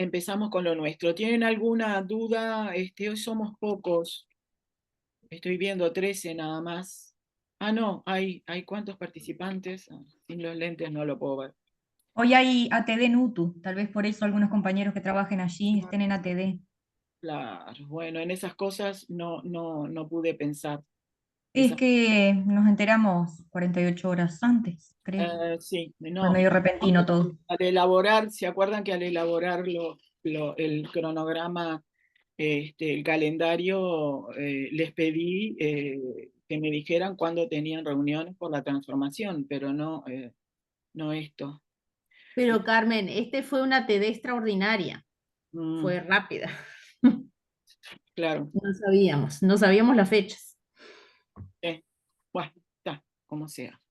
empezamos con lo nuestro. ¿Tienen alguna duda? Hoy somos pocos. Estoy viendo 13 nada más. Ah, no, hay ¿cuántos participantes? Ah, sin los lentes no lo puedo ver. Hoy hay ATD en UTU, tal vez por eso algunos compañeros que trabajen allí estén en ATD. Claro, bueno, en esas cosas no pude pensar. Es Esas, que nos enteramos 48 horas antes, creo. sí, Fue no. medio repentino todo. Al elaborar, ¿se acuerdan que al elaborar el cronograma, el calendario, les pedí que me dijeran cuándo tenían reuniones por la transformación, pero no esto. Pero Carmen, este fue una TD extraordinaria, Mm, fue rápida. claro. No sabíamos las fechas. eh, bueno, está, como sea.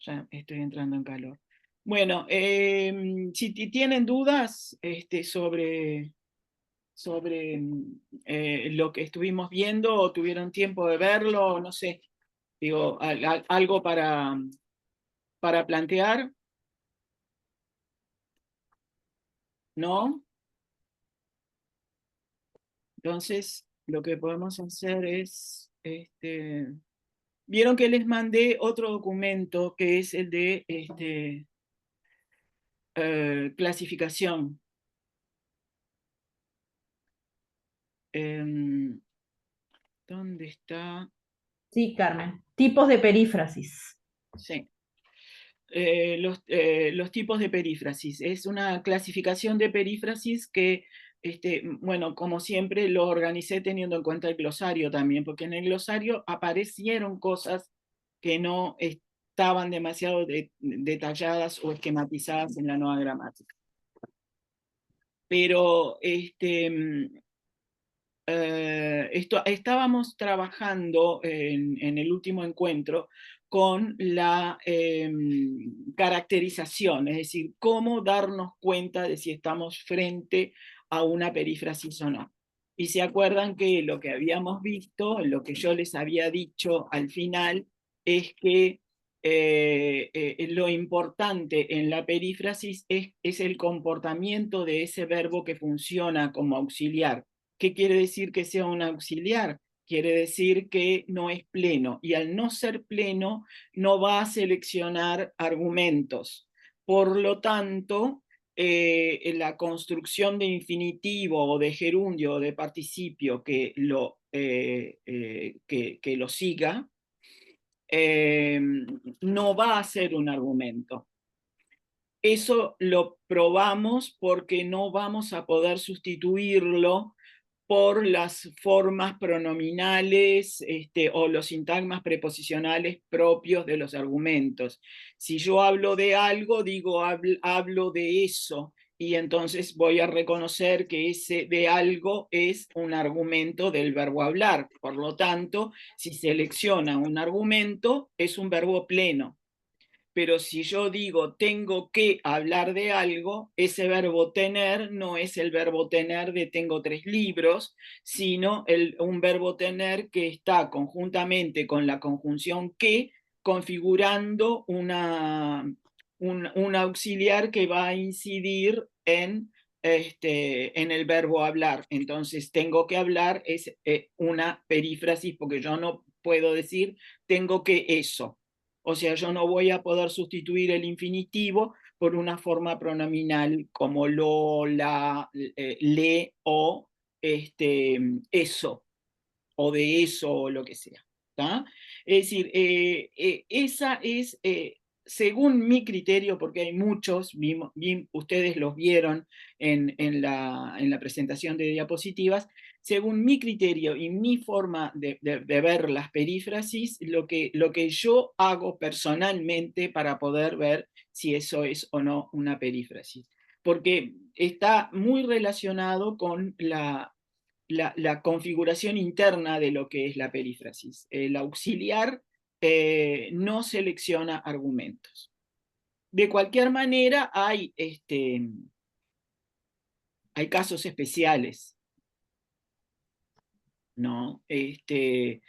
Ya estoy entrando en calor. Bueno, si tienen dudas sobre lo que estuvimos viendo o tuvieron tiempo de verlo, no sé, digo, algo para plantear, ¿no? Entonces, lo que podemos hacer es, vieron que les mandé otro documento que es el de clasificación. Em, ¿Dónde está? Sí, Carmen. Tipos de perífrasis. Sí. Los tipos de perífrasis. Es una clasificación de perífrasis que, bueno, como siempre lo organicé teniendo en cuenta el glosario también, porque en el glosario aparecieron cosas que no estaban demasiado detalladas o esquematizadas en la nueva gramática. Pero estábamos trabajando en el último encuentro con la caracterización, es decir, cómo darnos cuenta de si estamos frente a una perífrasis o no. Y se acuerdan que lo que habíamos visto, lo que yo les había dicho al final, es que lo importante en la perífrasis es el comportamiento de ese verbo que funciona como auxiliar. ¿Qué quiere decir que sea un auxiliar? Quiere decir que no es pleno y al no ser pleno no va a seleccionar argumentos. Por lo tanto, la construcción de infinitivo o de gerundio o de participio que lo siga no va a ser un argumento. Eso lo probamos porque no vamos a poder sustituirlo por las formas pronominales o los sintagmas preposicionales propios de los argumentos. Si yo hablo de algo, digo hablo de eso, y entonces voy a reconocer que ese de algo es un argumento del verbo hablar. Por lo tanto, si selecciona un argumento, es un verbo pleno. Pero si yo digo tengo que hablar de algo, ese verbo tener no es el verbo tener de tengo 3 libros, sino un verbo tener que está conjuntamente con la conjunción que, configurando un auxiliar que va a incidir en el verbo hablar. Entonces, tengo que hablar es una perífrasis, porque yo no puedo decir tengo que eso. O sea, yo no voy a poder sustituir el infinitivo por una forma pronominal como lo, la, le o eso, o de eso, o lo que sea. ¿Tá? Es decir, esa es, según mi criterio, porque hay muchos, ustedes los vieron en la presentación de diapositivas, según mi criterio y mi forma de ver las perífrasis, lo que yo hago personalmente para poder ver si eso es o no una perífrasis, porque está muy relacionado con la configuración interna de lo que es la perífrasis. El auxiliar no selecciona argumentos. De cualquier manera, hay casos especiales, ¿no? De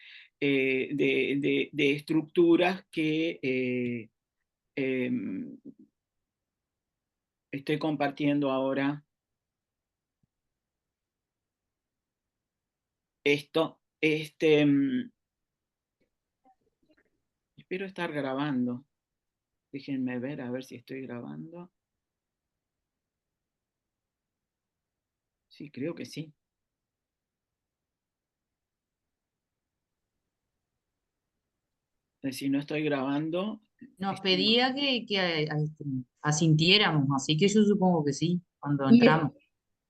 estructuras que eh, estoy compartiendo ahora esto. Espero estar grabando. Déjenme ver, a ver si estoy grabando. Sí, creo que sí. Si no estoy grabando, Nos pedía que asintiéramos, así que yo supongo que sí, cuando Y, entramos.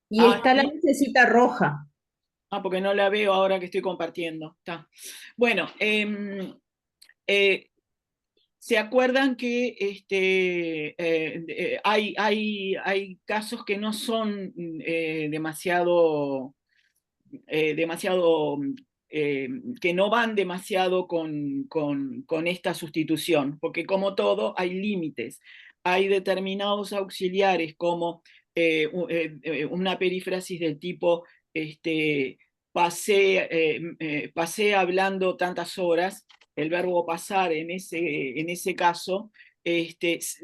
y está la sí. lucecita roja. Porque no la veo ahora que estoy compartiendo. Está. Bueno, ¿se acuerdan que hay casos que no son demasiado que no van demasiado con esta sustitución? Porque como todo, hay límites. Hay determinados auxiliares como una perífrasis del tipo pasé hablando tantas horas. El verbo pasar en ese caso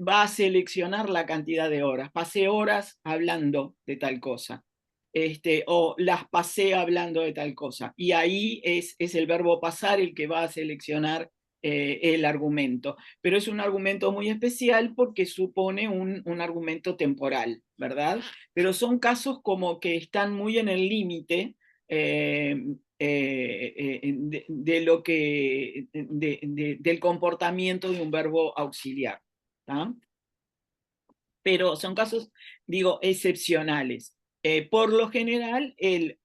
va a seleccionar la cantidad de horas. Pasé horas hablando de tal cosa. O las pasé hablando de tal cosa. Y ahí es el verbo pasar el que va a seleccionar el argumento. Pero es un argumento muy especial porque supone un argumento temporal, ¿verdad? Pero son casos como que están muy en el límite de lo que, del comportamiento de un verbo auxiliar. ¿Tá? Pero son casos, digo, excepcionales. Por lo general, el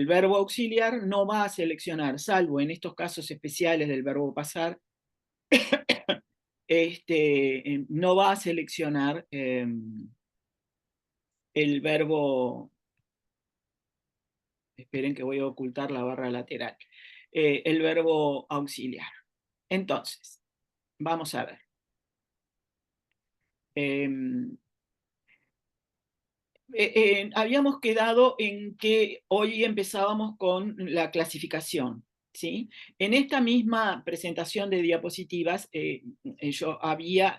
verbo auxiliar no va a seleccionar, salvo en estos casos especiales del verbo pasar, no va a seleccionar el verbo, esperen que voy a ocultar la barra lateral, el verbo auxiliar. Entonces, vamos a ver. Habíamos quedado en que hoy empezábamos con la clasificación, ¿sí? En esta misma presentación de diapositivas, yo había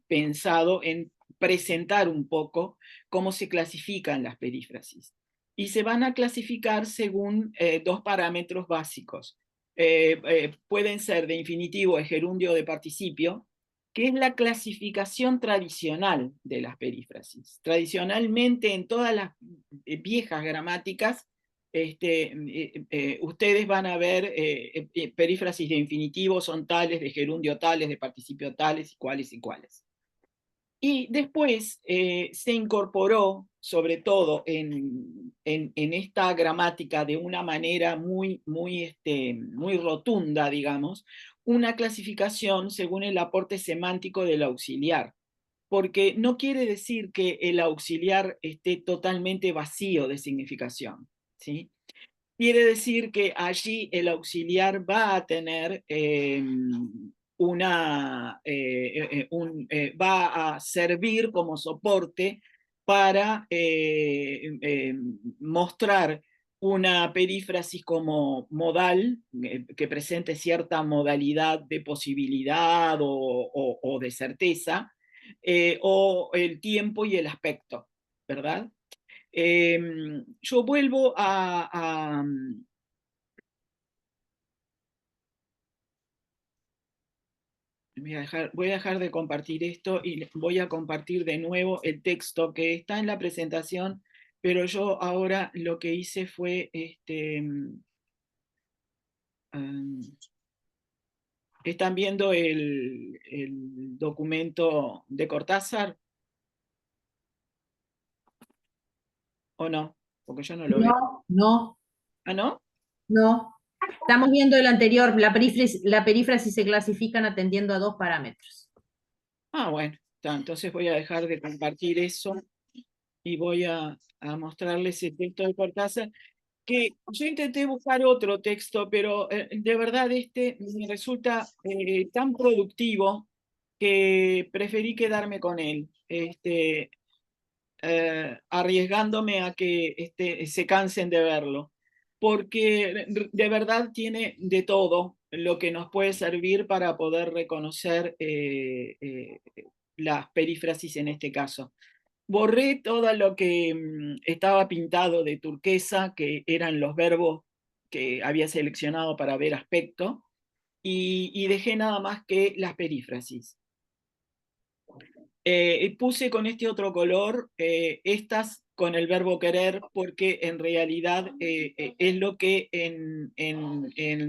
pensado en presentar un poco cómo se clasifican las perífrasis. Y se van a clasificar según dos parámetros básicos. Pueden ser de infinitivo, de gerundio o de participio, que es la clasificación tradicional de las perífrasis. Tradicionalmente, en todas las viejas gramáticas, ustedes van a ver perífrasis de infinitivo, son tales, de gerundio tales, de participio tales, y cuáles y cuáles. Y después se incorporó, sobre todo en esta gramática de una manera muy rotunda, digamos, una clasificación según el aporte semántico del auxiliar, porque no quiere decir que el auxiliar esté totalmente vacío de significación, ¿sí? Quiere decir que allí el auxiliar va a tener va a servir como soporte para mostrar una perífrasis como modal que presente cierta modalidad de posibilidad o de certeza, o el tiempo y el aspecto, ¿verdad? Yo vuelvo voy a dejar de compartir esto y voy a compartir de nuevo el texto que está en la presentación, pero yo ahora lo que hice fue ¿están viendo el documento de Cortázar o no? Porque yo no lo veo. No, no, ¿Ah, no? no. Estamos viendo el anterior. La perífrasis se clasifican atendiendo a dos parámetros. Ah, bueno, entonces voy a dejar de compartir eso y voy a mostrarles el texto de Cortázar, que yo intenté buscar otro texto, pero de verdad me resulta tan productivo que preferí quedarme con él, arriesgándome a que se cansen de verlo, porque de verdad tiene de todo lo que nos puede servir para poder reconocer las perífrasis en este caso. borré todo lo que estaba pintado de turquesa, que eran los verbos que había seleccionado para ver aspecto, y dejé nada más que las perífrasis. Puse con este otro color estas con el verbo querer, porque en realidad es lo que en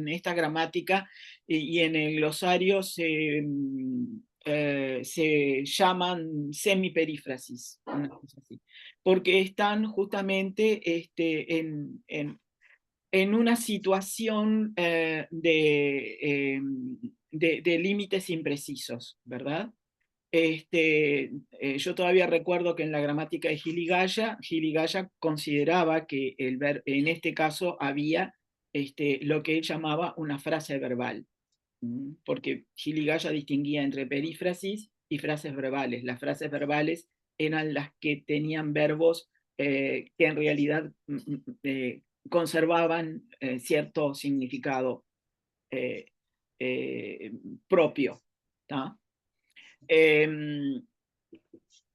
esta gramática y en el glosario se llaman semiperífrasis, una cosa así, porque están justamente en una situación de límites imprecisos, ¿verdad? Yo todavía recuerdo que en la gramática de Gili Gaya consideraba que en este caso había lo que él llamaba una frase verbal, porque Gili Gaya distinguía entre perífrasis y frases verbales. Las frases verbales eran las que tenían verbos que en realidad conservaban cierto significado eh, propio. ¿Tá?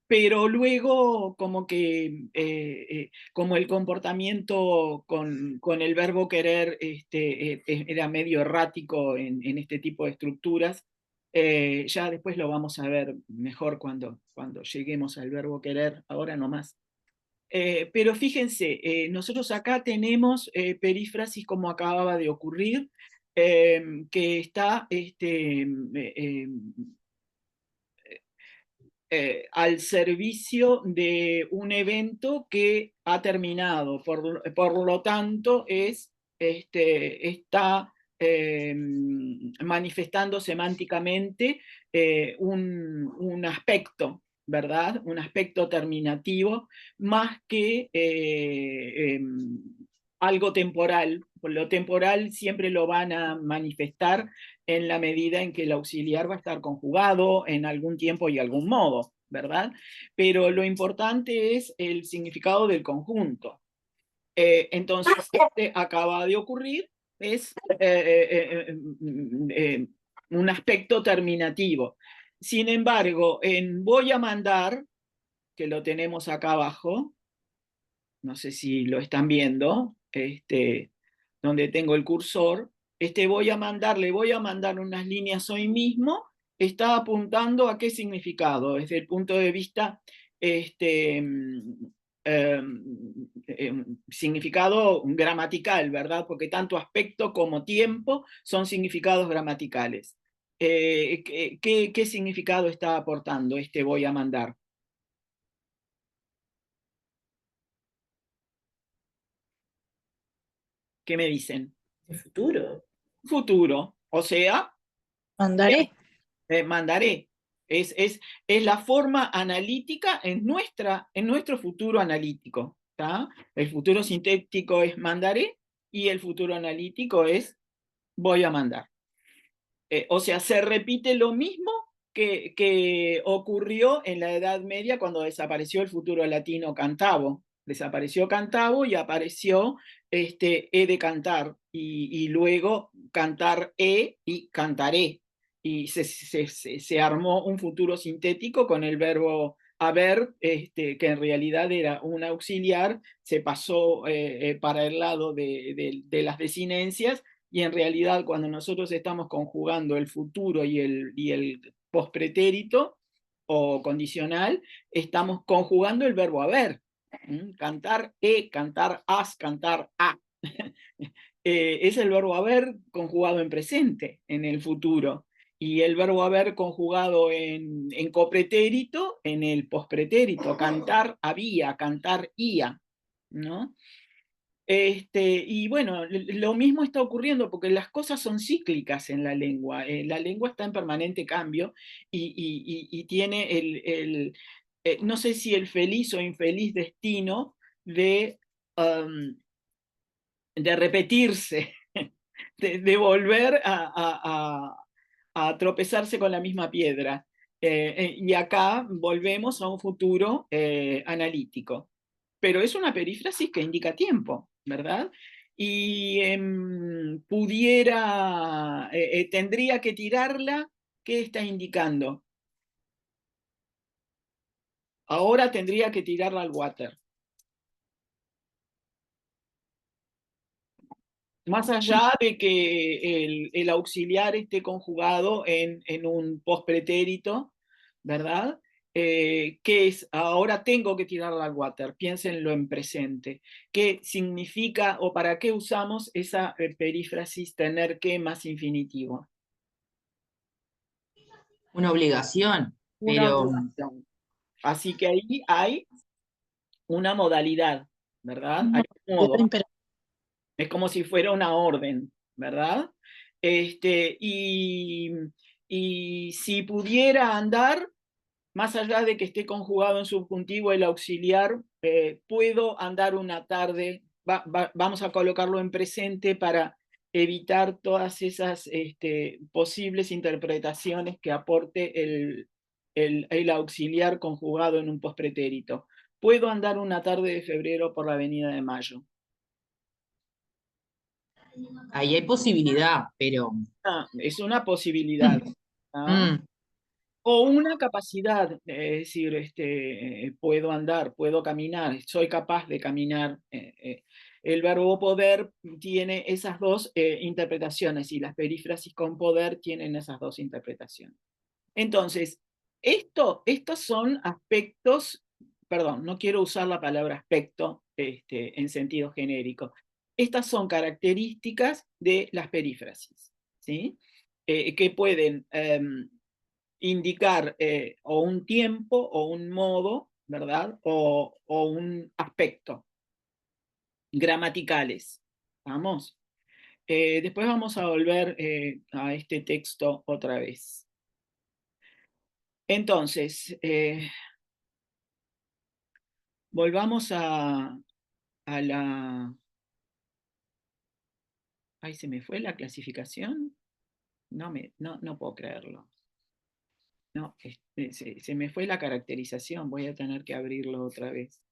Pero luego como que, como el comportamiento con el verbo querer era medio errático en este tipo de estructuras, ya después lo vamos a ver mejor cuando lleguemos al verbo querer, ahora no más. Pero fíjense, nosotros acá tenemos perífrasis como acababa de ocurrir, que está al servicio de un evento que ha terminado. Por lo tanto, está manifestando semánticamente un aspecto, ¿verdad? Un aspecto terminativo, más que algo temporal. Por lo temporal siempre lo van a manifestar en la medida en que el auxiliar va a estar conjugado en algún tiempo y algún modo, ¿verdad? Pero lo importante es el significado del conjunto. Entonces, acaba de ocurrir, es un aspecto terminativo. Sin embargo, en voy a mandar, que lo tenemos acá abajo, no sé si lo están viendo, donde tengo el cursor, le voy a mandar unas líneas hoy mismo, está apuntando a qué significado, desde el punto de vista significado gramatical, ¿verdad? Porque tanto aspecto como tiempo son significados gramaticales. ¿Qué significado está aportando voy a mandar? ¿Qué me dicen? ¿De futuro? Futuro, o sea, Mandaré. mandaré. Es la forma analítica en nuestro futuro analítico. ¿Tá? El futuro sintético es mandaré y el futuro analítico es voy a mandar. O sea, se repite lo mismo que ocurrió en la Edad Media cuando desapareció el futuro latino cantavo. Desapareció cantavo y apareció he de cantar, y luego cantar y cantaré. Y se armó un futuro sintético con el verbo haber, que en realidad era un auxiliar, se pasó para el lado de las desinencias, y en realidad cuando nosotros estamos conjugando el futuro y el pospretérito o condicional, estamos conjugando el verbo haber. Cantar cantar has, cantar a. Es el verbo haber conjugado en presente, en el futuro. Y el verbo haber conjugado en copretérito, en el pospretérito. Cantar había, cantar ia, ¿no? Y bueno, lo mismo está ocurriendo porque las cosas son cíclicas en la lengua. La lengua está en permanente cambio y tiene no sé si el feliz o infeliz destino um, de repetirse, de volver a tropezarse con la misma piedra. Y acá volvemos a un futuro analítico. Pero es una perífrasis que indica tiempo, ¿verdad? Y tendría que tirarla, ¿qué está indicando? ahora tendría que tirarla al water. Más allá de que el auxiliar esté conjugado en un pospretérito, ¿verdad? Que es, ahora tengo que tirarla al water, piénsenlo en presente. ¿Qué significa o para qué usamos esa perífrasis tener que más infinitivo? Una obligación, Una pero obligación. Así que ahí hay una modalidad, ¿verdad? Hay un modo. Es como si fuera una orden, ¿verdad? Y si pudiera andar, más allá de que esté conjugado en subjuntivo el auxiliar, puedo andar una tarde, vamos a colocarlo en presente para evitar todas esas posibles interpretaciones que aporte el auxiliar conjugado en un pospretérito. Puedo andar una tarde de febrero por la Avenida de Mayo. ahí hay posibilidad, pero Es una posibilidad. ¿Ah? mm, O una capacidad, es decir, puedo andar, puedo caminar, soy capaz de caminar. El verbo poder tiene esas dos interpretaciones y las perífrasis con poder tienen esas dos interpretaciones. Entonces, estos son aspectos, perdón, no quiero usar la palabra aspecto en sentido genérico. Estas son características de las perífrasis, ¿sí? Que pueden indicar o un tiempo o un modo, ¿verdad? O un aspecto gramaticales. ¿Vamos? Después vamos a volver a este texto otra vez. Entonces, volvamos a la... Ay, se me fue la clasificación. No puedo creerlo. No, se me fue la caracterización. Voy a tener que abrirlo otra vez.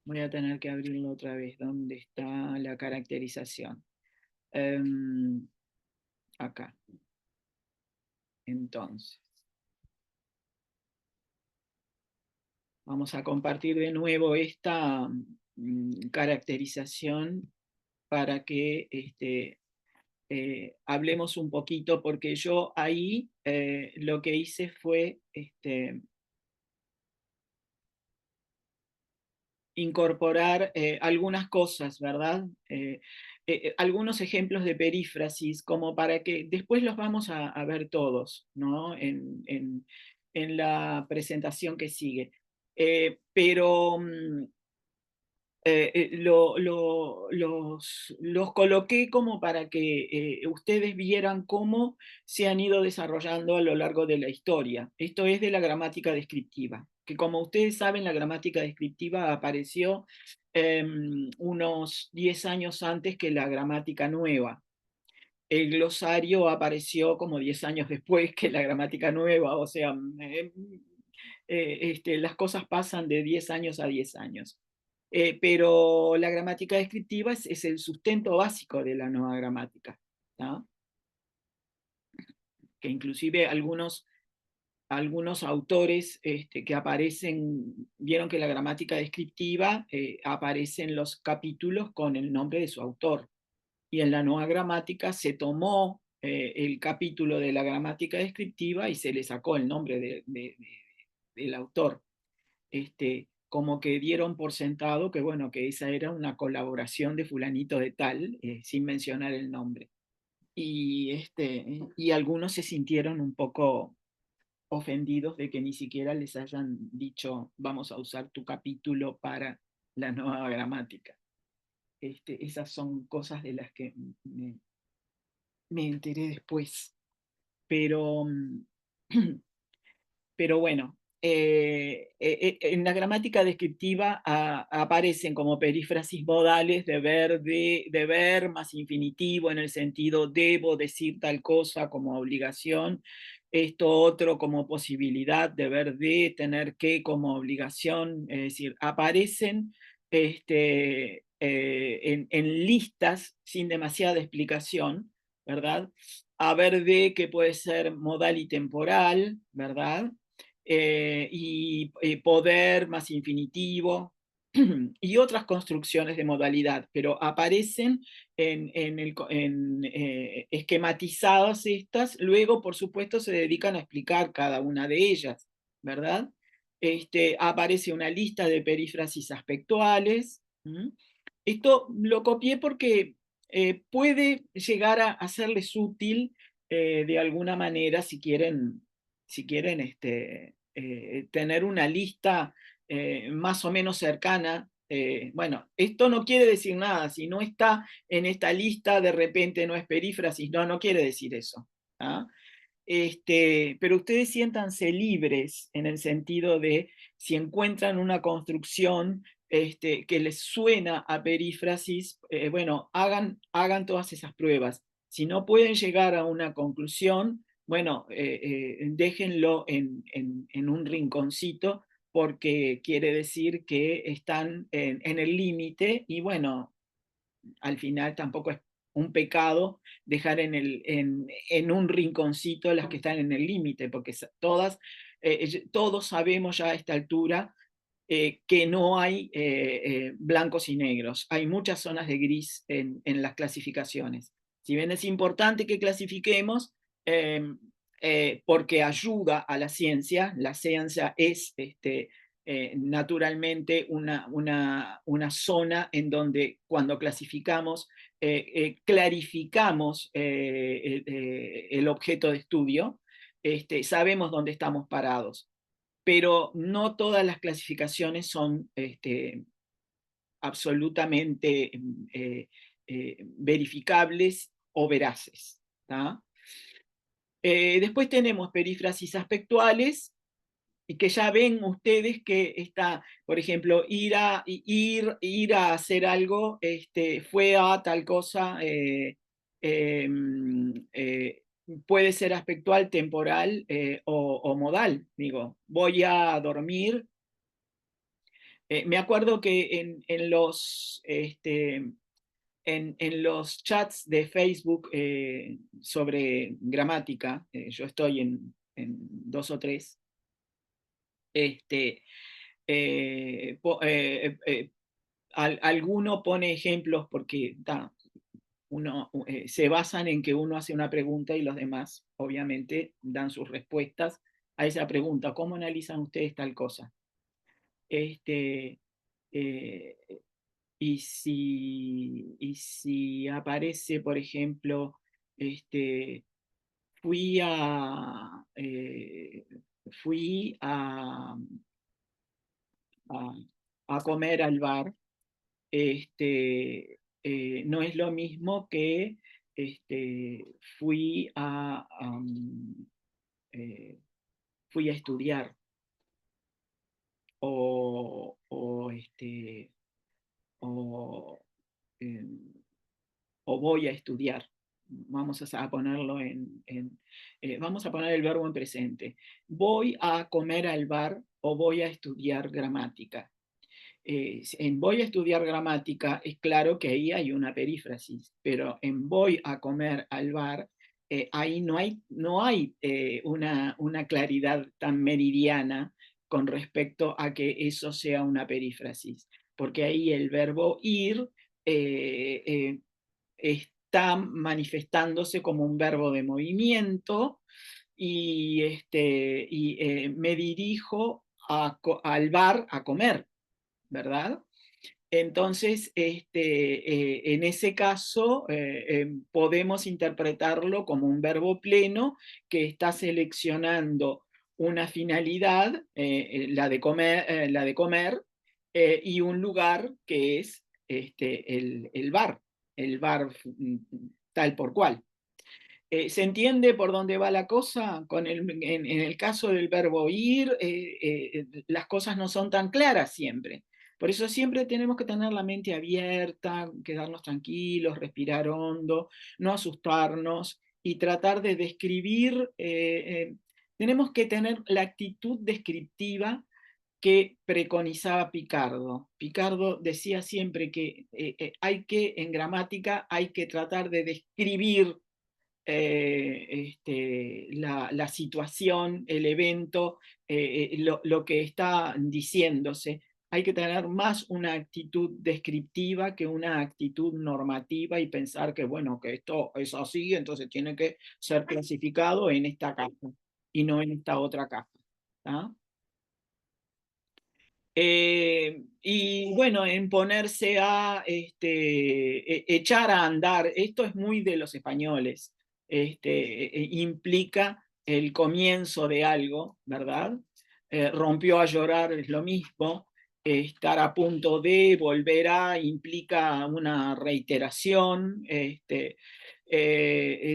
Voy a tener que abrirlo otra vez. ¿Dónde está la caracterización? Acá. Entonces, vamos a compartir de nuevo esta caracterización para que hablemos un poquito, porque yo ahí lo que hice fue incorporar algunas cosas, ¿verdad? Algunos ejemplos de perífrasis, como para que después los vamos a ver todos, ¿no? En la presentación que sigue. Pero los coloqué como para que ustedes vieran cómo se han ido desarrollando a lo largo de la historia. Esto es de la gramática descriptiva, que como ustedes saben, la gramática descriptiva apareció unos 10 años antes que la gramática nueva. El glosario apareció como 10 años después que la gramática nueva, o sea, las cosas pasan de 10 años a 10 años. Pero la gramática descriptiva es el sustento básico de la nueva gramática, ¿no? Que inclusive algunos autores que aparecen, vieron que la gramática descriptiva aparece en los capítulos con el nombre de su autor. Y en la nueva gramática se tomó el capítulo de la gramática descriptiva y se le sacó el nombre del autor. Como que dieron por sentado que, bueno, que esa era una colaboración de fulanito de tal, sin mencionar el nombre. Y algunos se sintieron un poco ofendidos de que ni siquiera les hayan dicho, vamos a usar tu capítulo para la nueva gramática. Esas son cosas de las que me enteré después. Pero, pero bueno, en la gramática descriptiva aparecen como perífrasis modales deber más infinitivo en el sentido debo decir tal cosa como obligación, esto otro como posibilidad, deber de, tener que como obligación, es decir, aparecen en listas sin demasiada explicación, ¿verdad? Haber de que puede ser modal y temporal, ¿verdad? y poder más infinitivo, y otras construcciones de modalidad, pero aparecen esquematizadas estas, luego por supuesto se dedican a explicar cada una de ellas, ¿verdad? Aparece una lista de perífrasis aspectuales. Esto lo copié porque puede llegar a serles útil de alguna manera si quieren tener una lista más o menos cercana. Bueno, esto no quiere decir nada, si no está en esta lista de repente no es perífrasis, no quiere decir eso. ¿Ah? Pero ustedes siéntanse libres en el sentido de si encuentran una construcción que les suena a perífrasis, bueno, hagan todas esas pruebas. Si no pueden llegar a una conclusión, bueno, déjenlo en un rinconcito porque quiere decir que están en el límite y bueno, al final tampoco es un pecado dejar en un rinconcito las que están en el límite, porque todos sabemos ya a esta altura que no hay blancos y negros, hay muchas zonas de gris en las clasificaciones. Si bien es importante que clasifiquemos, porque ayuda a la ciencia es naturalmente una zona en donde cuando clasificamos, clarificamos el objeto de estudio, sabemos dónde estamos parados. Pero no todas las clasificaciones son absolutamente verificables o veraces. Después tenemos perífrasis aspectuales, y que ya ven ustedes que está, por ejemplo, ir a hacer algo, fue a tal cosa, puede ser aspectual, temporal o modal. Digo, voy a dormir. Me acuerdo que en los chats de Facebook sobre gramática, yo estoy en 2 o 3, alguno pone ejemplos porque se basan en que uno hace una pregunta y los demás obviamente dan sus respuestas a esa pregunta. ¿Cómo analizan ustedes tal cosa? Eh, y si aparece, por ejemplo, fui a, eh, fui a, a comer al bar, no es lo mismo que fui eh, fui a estudiar o, o, este, o, em, o voy a estudiar. Vamos a ponerlo vamos a poner el verbo en presente. Voy a comer al bar o voy a estudiar gramática. En voy a estudiar gramática es claro que ahí hay una perífrasis, pero en voy a comer al bar, ahí no hay una claridad tan meridiana con respecto a que eso sea una perífrasis, porque ahí el verbo ir está manifestándose como un verbo de movimiento y, me dirijo al bar a comer, ¿verdad? Entonces, en ese caso, podemos interpretarlo como un verbo pleno que está seleccionando una finalidad, la de comer, y un lugar que es el bar tal por cual. ¿Se entiende por dónde va la cosa? En el caso del verbo ir, las cosas no son tan claras siempre. Por eso siempre tenemos que tener la mente abierta, quedarnos tranquilos, respirar hondo, no asustarnos y tratar de describir. Tenemos que tener la actitud descriptiva que preconizaba Picardo. Picardo decía siempre que en gramática hay que tratar de describir la situación, el evento, lo que está diciéndose. Hay que tener más una actitud descriptiva que una actitud normativa y pensar que, bueno, que esto es así, entonces tiene que ser clasificado en esta caja y no en esta otra caja. ¿Tá? Y bueno, en ponerse a echar a andar, esto es muy de los españoles, implica el comienzo de algo, ¿verdad? Rompió a llorar es lo mismo, estar a punto de, volver a, implica una reiteración,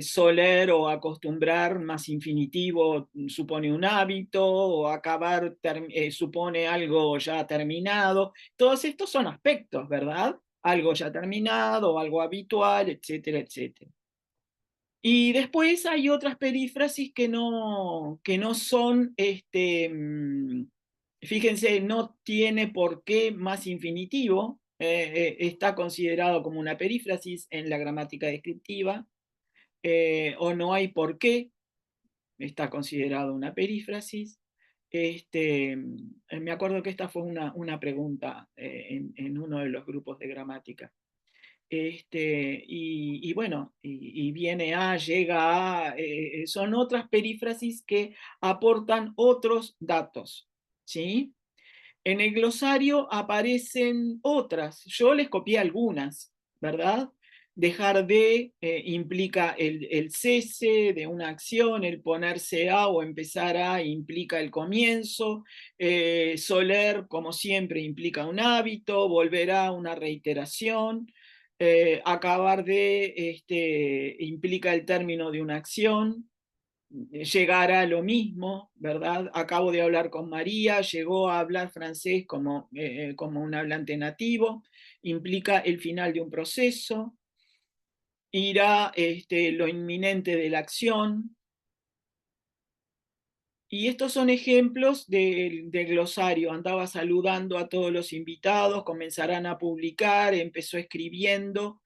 soler o acostumbrar más infinitivo supone un hábito, o acabar supone algo ya terminado. Todos estos son aspectos, ¿verdad? Algo ya terminado, algo habitual, etcétera, etcétera. Y después hay otras perífrasis que no son, fíjense, no tiene por qué más infinitivo, está considerado como una perífrasis en la gramática descriptiva, o no hay por qué, está considerado una perífrasis. Me acuerdo que esta fue una pregunta en uno de los grupos de gramática. Y bueno, y viene a, llega a, son otras perífrasis que aportan otros datos, ¿sí? En el glosario aparecen otras, yo les copié algunas, ¿verdad? Dejar de implica el cese de una acción, el ponerse a o empezar a implica el comienzo, soler, como siempre, implica un hábito, volver a una reiteración, acabar de implica el término de una acción, llegar a lo mismo, ¿verdad? Acabo de hablar con María, llegó a hablar francés como un hablante nativo, implica el final de un proceso, irá lo inminente de la acción. Y estos son ejemplos del glosario. Andaba saludando a todos los invitados, comenzarán a publicar, empezó escribiendo.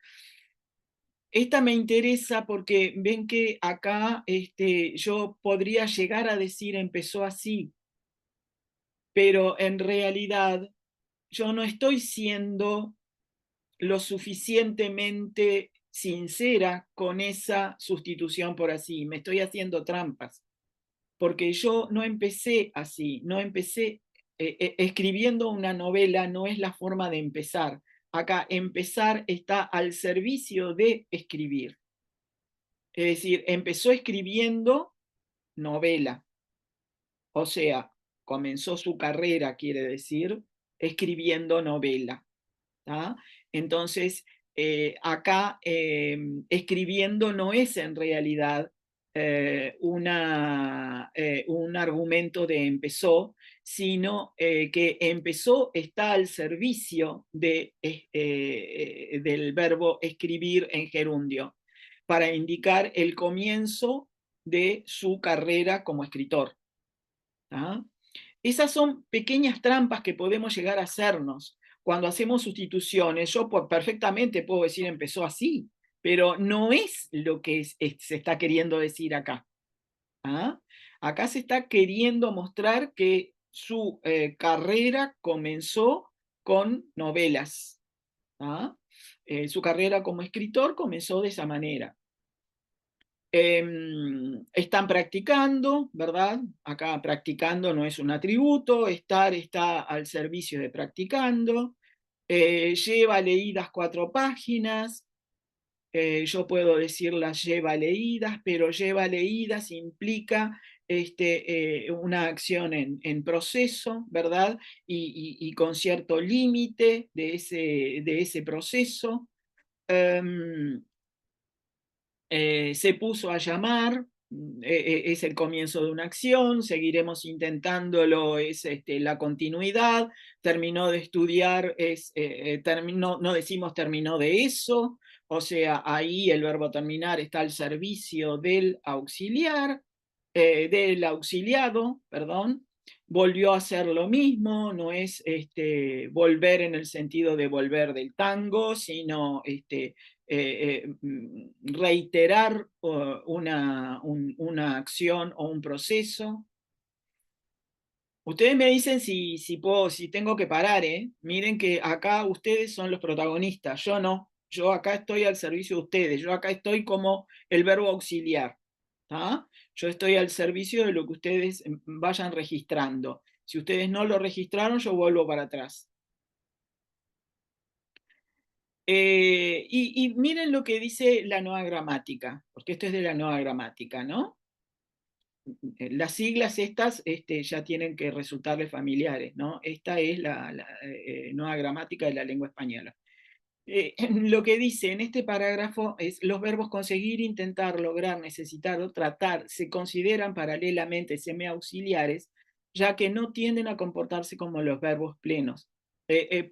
Esta me interesa porque ven que acá yo podría llegar a decir empezó así, pero en realidad yo no estoy siendo lo suficientemente sincera con esa sustitución por así, me estoy haciendo trampas, porque yo no empecé así, no empecé escribiendo una novela, no es la forma de empezar. Acá empezar está al servicio de escribir. Es decir, empezó escribiendo novela, o sea, comenzó su carrera, quiere decir, escribiendo novela. ¿tá? Entonces, acá escribiendo no es en realidad un argumento de empezó, sino que empezó está al servicio del verbo escribir en gerundio, para indicar el comienzo de su carrera como escritor. ¿tá? Esas son pequeñas trampas que podemos llegar a hacernos cuando hacemos sustituciones. Yo perfectamente puedo decir empezó así, pero no es lo que se está queriendo decir acá. ¿ah? Acá se está queriendo mostrar que su carrera comenzó con novelas. Su carrera como escritor comenzó de esa manera. Están practicando, ¿verdad? Acá practicando no es un atributo, estar está al servicio de practicando, lleva leídas 4 páginas, yo puedo decir las lleva leídas, pero lleva leídas implica una acción en proceso, ¿verdad? Y con cierto límite de ese proceso. Se puso a llamar, es el comienzo de una acción, seguiremos intentándolo, es la continuidad, terminó de estudiar, no decimos terminó de eso, o sea, ahí el verbo terminar está al servicio del auxiliar, del auxiliado, perdón. Volvió a hacer lo mismo, no es volver en el sentido de volver del tango, sino reiterar una acción o un proceso. Ustedes me dicen si tengo que parar, ¿eh? Miren que acá ustedes son los protagonistas, yo no. Yo acá estoy al servicio de ustedes, yo acá estoy como el verbo auxiliar. ¿Tá? Yo estoy al servicio de lo que ustedes vayan registrando. Si ustedes no lo registraron, yo vuelvo para atrás. Y miren lo que dice la nueva gramática, porque esto es de la nueva gramática, ¿no? Las siglas estas ya tienen que resultarles familiares, ¿no? Esta es la nueva gramática de la lengua española. Lo que dice en este parágrafo es: los verbos conseguir, intentar, lograr, necesitar o tratar se consideran paralelamente semiauxiliares, ya que no tienden a comportarse como los verbos plenos.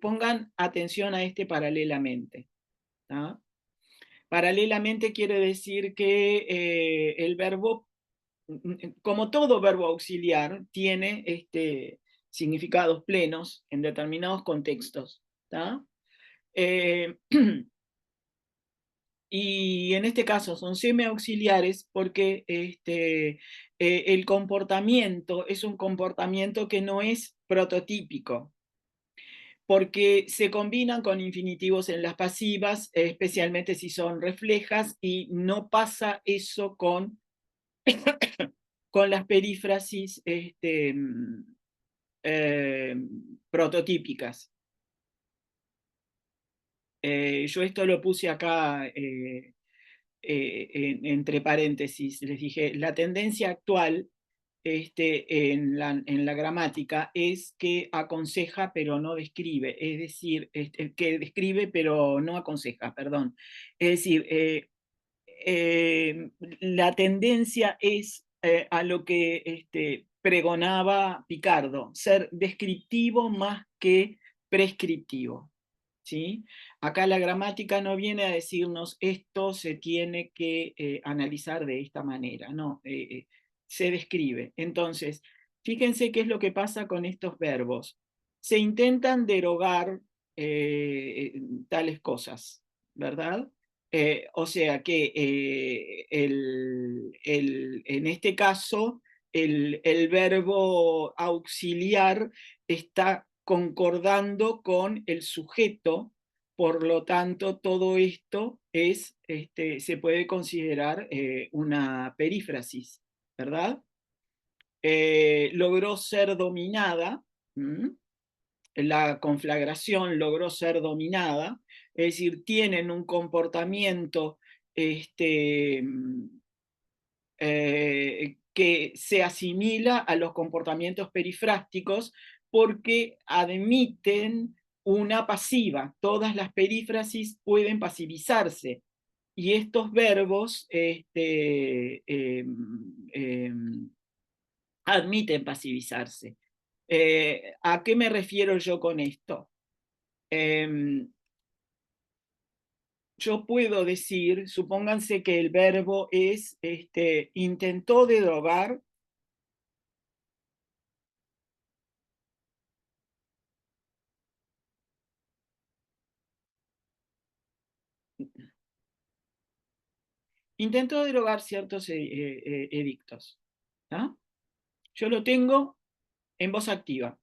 Pongan atención a este paralelamente. ¿Tá? Paralelamente quiere decir que el verbo, como todo verbo auxiliar, tiene significados plenos en determinados contextos. ¿Tá? Y en este caso son semiauxiliares porque el comportamiento es un comportamiento que no es prototípico, porque se combinan con infinitivos en las pasivas, especialmente si son reflejas, y no pasa eso con las perífrasis prototípicas. Yo esto lo puse acá entre paréntesis, les dije, la tendencia actual en la gramática es que aconseja pero no describe, es decir, que describe pero no aconseja, perdón. Es decir, la tendencia es a lo que pregonaba Picardo, ser descriptivo más que prescriptivo. ¿Sí? Acá la gramática no viene a decirnos esto se tiene que analizar de esta manera, no, se describe. Entonces, fíjense qué es lo que pasa con estos verbos. Se intentan derogar tales cosas, ¿verdad? O sea que en este caso el verbo auxiliar está concordando con el sujeto, por lo tanto todo esto se puede considerar una perífrasis, ¿verdad? Logró ser dominada, la conflagración logró ser dominada, es decir, tienen un comportamiento que se asimila a los comportamientos perifrásticos porque admiten una pasiva. Todas las perífrasis pueden pasivizarse. Y estos verbos admiten pasivizarse. ¿A qué me refiero yo con esto? Yo puedo decir, supónganse que el verbo es, intentó derogar. Intentó derogar ciertos edictos. ¿Ah? Yo lo tengo en voz activa.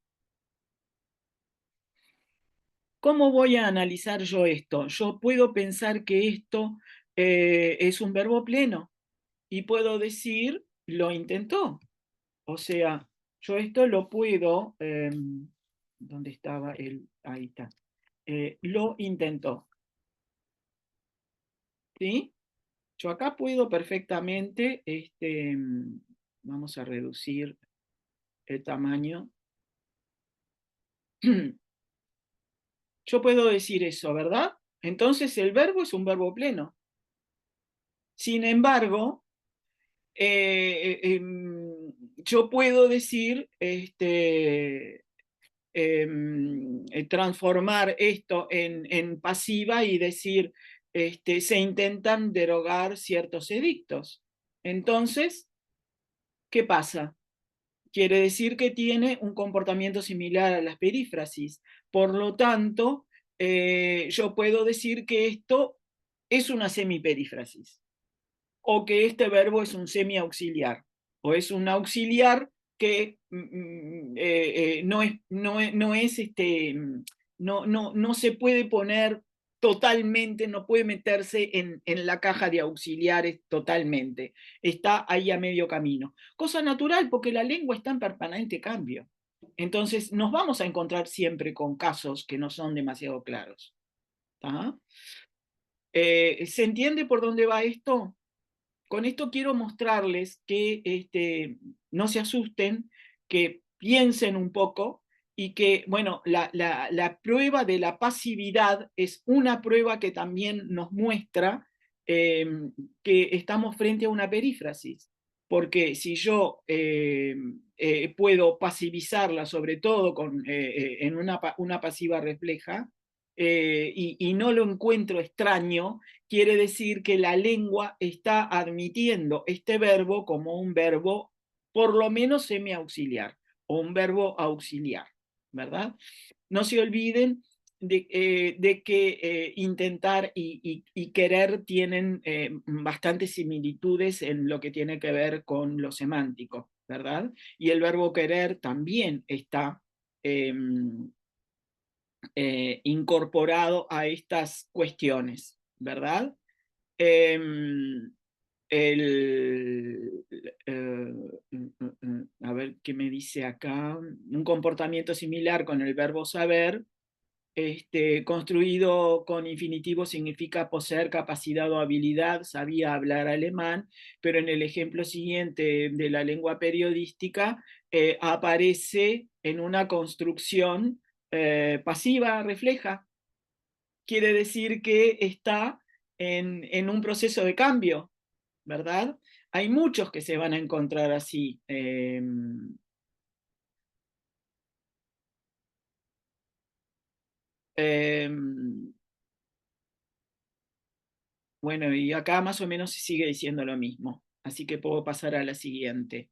¿Cómo voy a analizar yo esto? Yo puedo pensar que esto es un verbo pleno y puedo decir, lo intentó. O sea, yo esto lo puedo, ¿dónde estaba él? Ahí está. Lo intentó. ¿Sí? Yo acá puedo perfectamente, vamos a reducir el tamaño. Yo puedo decir eso, ¿verdad? Entonces el verbo es un verbo pleno. Sin embargo, yo puedo decir, transformar esto en pasiva y decir, se intentan derogar ciertos edictos. Entonces, ¿qué pasa? Quiere decir que tiene un comportamiento similar a las perífrasis. Por lo tanto, yo puedo decir que esto es una semiperífrasis, o que este verbo es un semiauxiliar, o es un auxiliar que no se puede poner totalmente, no puede meterse en la caja de auxiliares totalmente, está ahí a medio camino. Cosa natural porque la lengua está en permanente cambio. Entonces nos vamos a encontrar siempre con casos que no son demasiado claros. ¿Se entiende por dónde va esto? Con esto quiero mostrarles que no se asusten, que piensen un poco y que, bueno, la prueba de la pasividad es una prueba que también nos muestra que estamos frente a una perífrasis. Porque si yo puedo pasivizarla, sobre todo en una pasiva refleja, y no lo encuentro extraño, quiere decir que la lengua está admitiendo este verbo como un verbo por lo menos semiauxiliar o un verbo auxiliar, ¿verdad? No se olviden de que intentar y querer tienen bastantes similitudes en lo que tiene que ver con lo semántico, ¿verdad? Y el verbo querer también está incorporado a estas cuestiones, ¿verdad? El, a ver qué me dice acá. Un comportamiento similar con el verbo saber, construido con infinitivo, significa poseer capacidad o habilidad, sabía hablar alemán, pero en el ejemplo siguiente de la lengua periodística aparece en una construcción pasiva, refleja. Quiere decir que está en un proceso de cambio, ¿verdad? Hay muchos que se van a encontrar así. Bueno, y acá más o menos se sigue diciendo lo mismo, así que puedo pasar a la siguiente,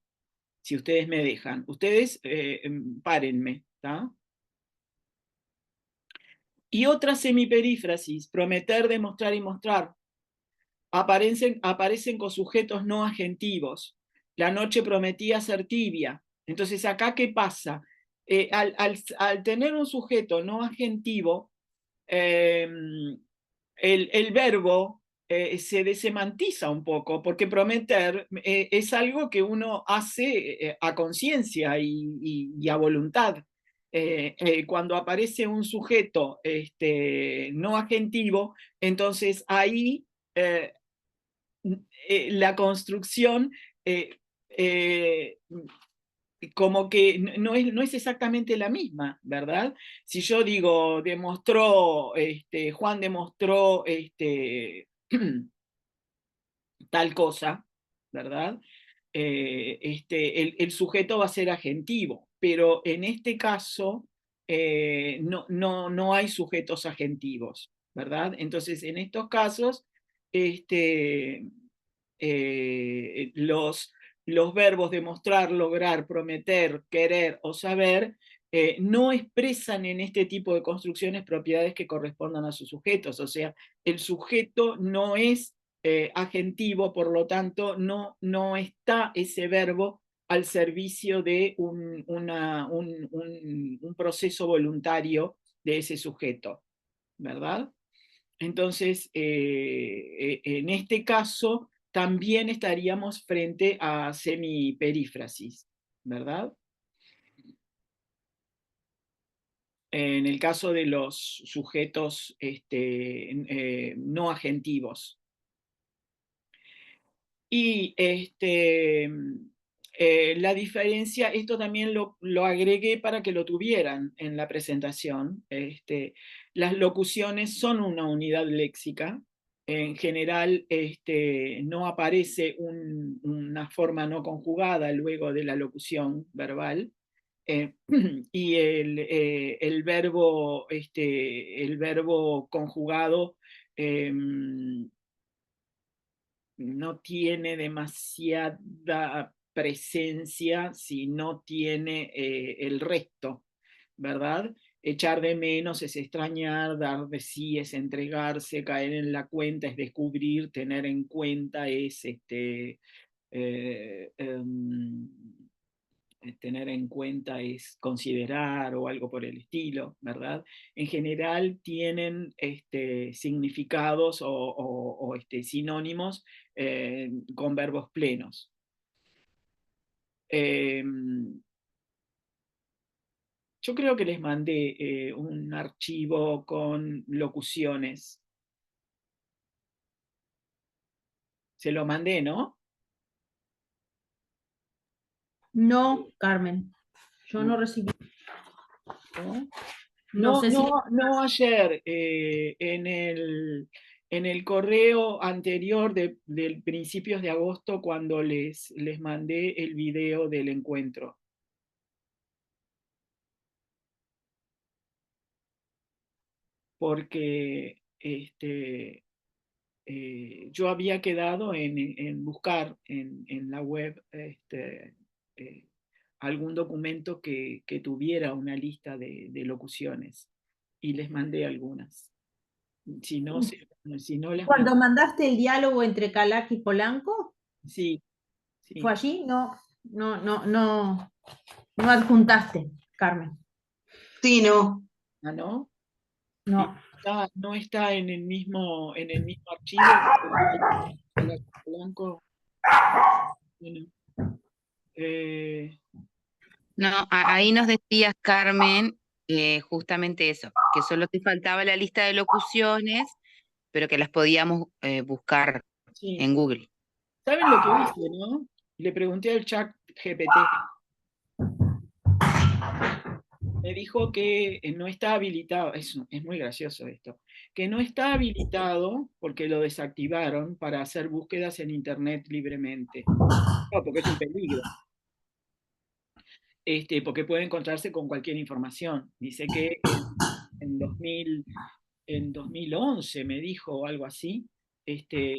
si ustedes me dejan. Ustedes párenme, ¿está? Y otra semiperífrasis, prometer, demostrar y mostrar. Aparecen con sujetos no agentivos. La noche prometía ser tibia. Entonces, ¿acá qué pasa? Al tener un sujeto no agentivo, eh, el verbo se desemantiza un poco, porque prometer es algo que uno hace a conciencia y a voluntad. Cuando aparece un sujeto no agentivo, entonces ahí eh, la construcción eh, eh, como que no es exactamente la misma, ¿verdad? Si yo digo, Juan demostró tal cosa, ¿verdad? El sujeto va a ser agentivo, pero en este caso no hay sujetos agentivos, ¿verdad? Entonces, en estos casos, este, los verbos demostrar, lograr, prometer, querer o saber no expresan en este tipo de construcciones propiedades que correspondan a sus sujetos. O sea, el sujeto no es agentivo, por lo tanto, no está ese verbo al servicio de un proceso voluntario de ese sujeto, ¿verdad? Entonces, en este caso, también estaríamos frente a semiperífrasis, ¿verdad? En el caso de los sujetos no agentivos. Y la diferencia, esto también lo agregué para que lo tuvieran en la presentación. Las locuciones son una unidad léxica. En general, no aparece una forma no conjugada luego de la locución verbal. Y el verbo conjugado no tiene demasiada presencia si no tiene el resto, ¿verdad? echar de menos es extrañar, dar de sí es entregarse, caer en la cuenta es descubrir, tener en cuenta es eh, em, tener en cuenta es considerar o algo por el estilo, ¿verdad? En general tienen significados o sinónimos con verbos plenos. Yo creo que les mandé un archivo con locuciones. Se lo mandé, ¿no? No, Carmen, yo no No, recibí. no, No sé si... no ayer, en el correo anterior del principios de agosto cuando les mandé el video del encuentro. Porque yo había quedado en buscar en la web eh, algún documento que tuviera una lista de locuciones y les mandé algunas. Si no, si no las Cuando mandaste el diálogo entre Calac y Polanco, sí, ¿fue sí. allí? No, no adjuntaste, Carmen. Sí, no. Ah, ¿no? Y No. no está en el mismo archivo. El blanco. Bueno, eh, No, ahí nos decías, Carmen, justamente eso, que solo te faltaba la lista de locuciones, pero que las podíamos buscar sí. en Google. ¿Saben lo que hice, no? Le pregunté al chat GPT. Me dijo que no está habilitado, es muy gracioso esto, que no está habilitado porque lo desactivaron para hacer búsquedas en Internet libremente. No, porque es un peligro. Porque puede encontrarse con cualquier información. Dice que en 2000, en 2011 me dijo o algo así,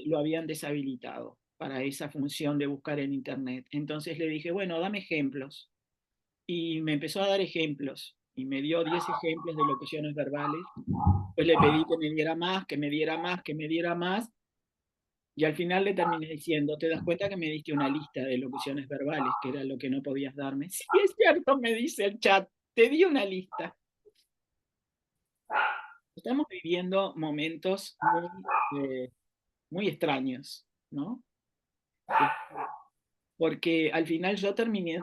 lo habían deshabilitado para esa función de buscar en Internet. Entonces le dije, bueno, dame ejemplos. Y me empezó a dar ejemplos y me dio 10 ejemplos de locuciones verbales. Pues le pedí que me diera más, que me diera más, que me diera más. Y al final le terminé diciendo, ¿te das cuenta que me diste una lista de locuciones verbales, que era lo que no podías darme? Sí, es cierto, me dice el chat, te di una lista. Estamos viviendo momentos muy extraños, ¿no? Porque al final yo terminé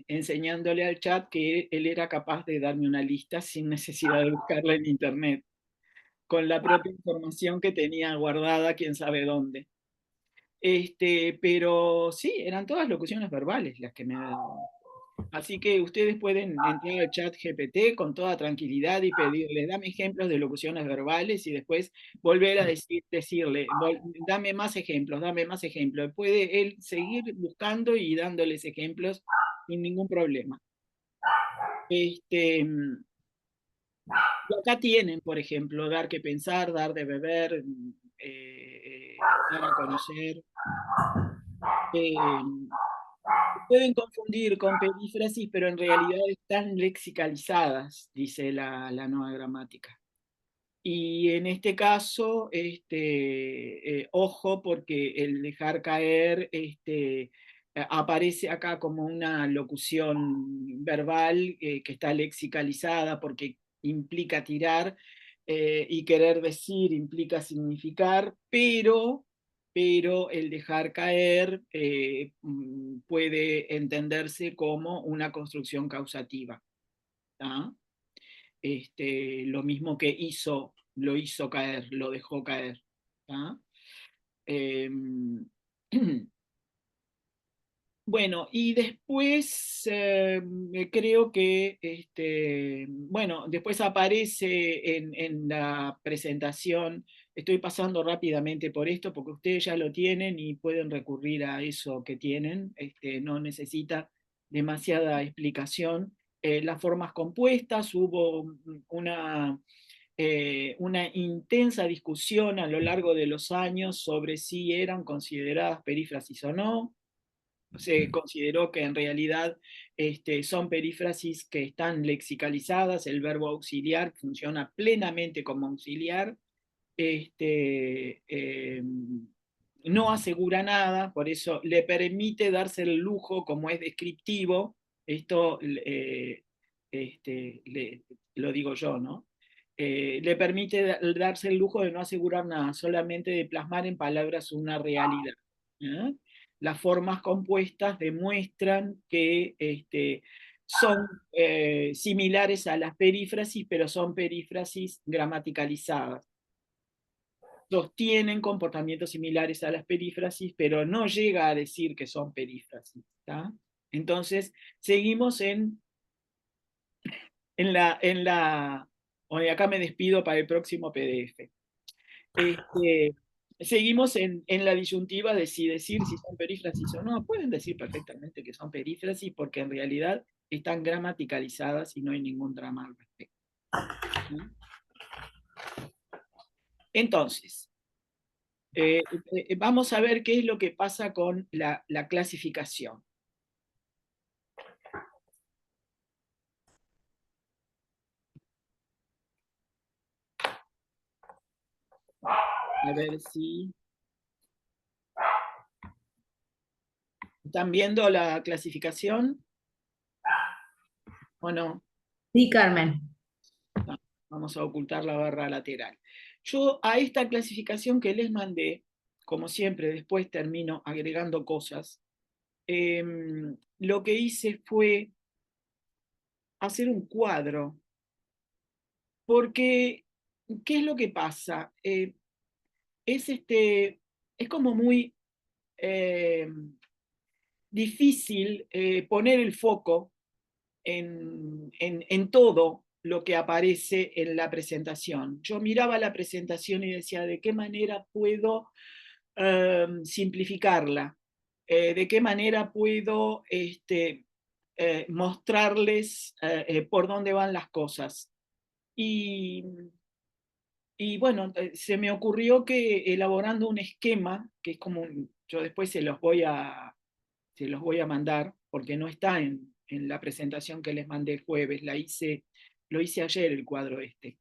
enseñándole al chat que él era capaz de darme una lista sin necesidad de buscarla en internet, con la propia información que tenía guardada, quién sabe dónde. Pero sí, eran todas locuciones verbales las que me daban. Así que ustedes pueden entrar al chat GPT con toda tranquilidad y pedirle, dame ejemplos de locuciones verbales y después volver a decirle, dame más ejemplos, dame más ejemplos. Puede él seguir buscando y dándoles ejemplos sin ningún problema. Y acá tienen, por ejemplo, dar que pensar, dar de beber, dar a conocer. Eh, Pueden confundir con perífrasis, pero en realidad están lexicalizadas, dice la nueva gramática. Y en este caso, ojo, porque el dejar caer aparece acá como una locución verbal que está lexicalizada porque implica tirar y querer decir implica significar, pero el dejar caer puede entenderse como una construcción causativa. ¿Ah? Lo mismo que hizo, lo hizo caer, lo dejó caer. ¿Ah? Bueno, y después creo que, bueno, después aparece en la presentación, estoy pasando rápidamente por esto porque ustedes ya lo tienen y pueden recurrir a eso que tienen, no necesita demasiada explicación. Las formas compuestas, hubo una intensa discusión a lo largo de los años sobre si eran consideradas perífrasis o no. se consideró que en realidad son perífrasis que están lexicalizadas, el verbo auxiliar funciona plenamente como auxiliar, no asegura nada, por eso le permite darse el lujo, como es descriptivo, esto lo digo yo, ¿no? Le permite darse el lujo de no asegurar nada, solamente de plasmar en palabras una realidad. ¿Eh? Las formas compuestas demuestran que son similares a las perífrasis, pero son perífrasis gramaticalizadas. Sostienen comportamientos similares a las perífrasis, pero no llega a decir que son perífrasis. ¿Tá? Entonces, seguimos acá me despido para el próximo PDF. Seguimos en la disyuntiva de si decir si son perífrasis o no. Pueden decir perfectamente que son perífrasis porque en realidad están gramaticalizadas y no hay ningún drama al respecto. Entonces, vamos a ver qué es lo que pasa con la clasificación. A ver si... ¿Están viendo la clasificación? ¿O no? Sí, Carmen. No, vamos a ocultar la barra lateral. Yo a esta clasificación que les mandé, como siempre, después termino agregando cosas. Lo que hice fue hacer un cuadro. Porque, ¿qué es lo que pasa? Es como muy difícil poner el foco en todo lo que aparece en la presentación. Yo miraba la presentación y decía, ¿de qué manera puedo simplificarla? ¿De qué manera puedo mostrarles por dónde van las cosas? Y bueno, se me ocurrió que elaborando un esquema, que es como yo después se los voy a mandar, porque no está en la presentación que les mandé el jueves, lo hice ayer el cuadro este.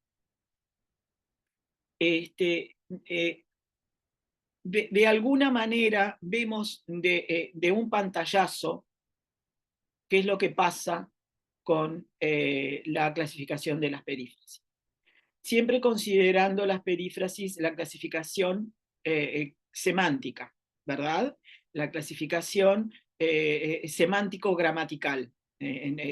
De alguna manera vemos de un pantallazo qué es lo que pasa con la clasificación de las perífrasis. Siempre considerando las perífrasis, la clasificación semántica, ¿verdad? La clasificación semántico-gramatical.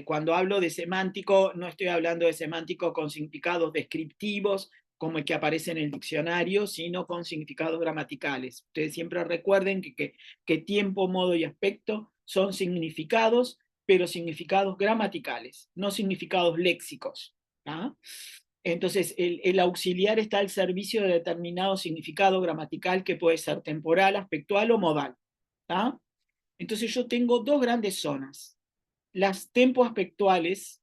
Cuando hablo de semántico, no estoy hablando de semántico con significados descriptivos, como el que aparece en el diccionario, sino con significados gramaticales. Ustedes siempre recuerden que tiempo, modo y aspecto son significados, pero significados gramaticales, no significados léxicos. ¿Ah? Entonces, el auxiliar está al servicio de determinado significado gramatical que puede ser temporal, aspectual o modal. ¿Tá? Entonces, yo tengo dos grandes zonas. Las tempoaspectuales,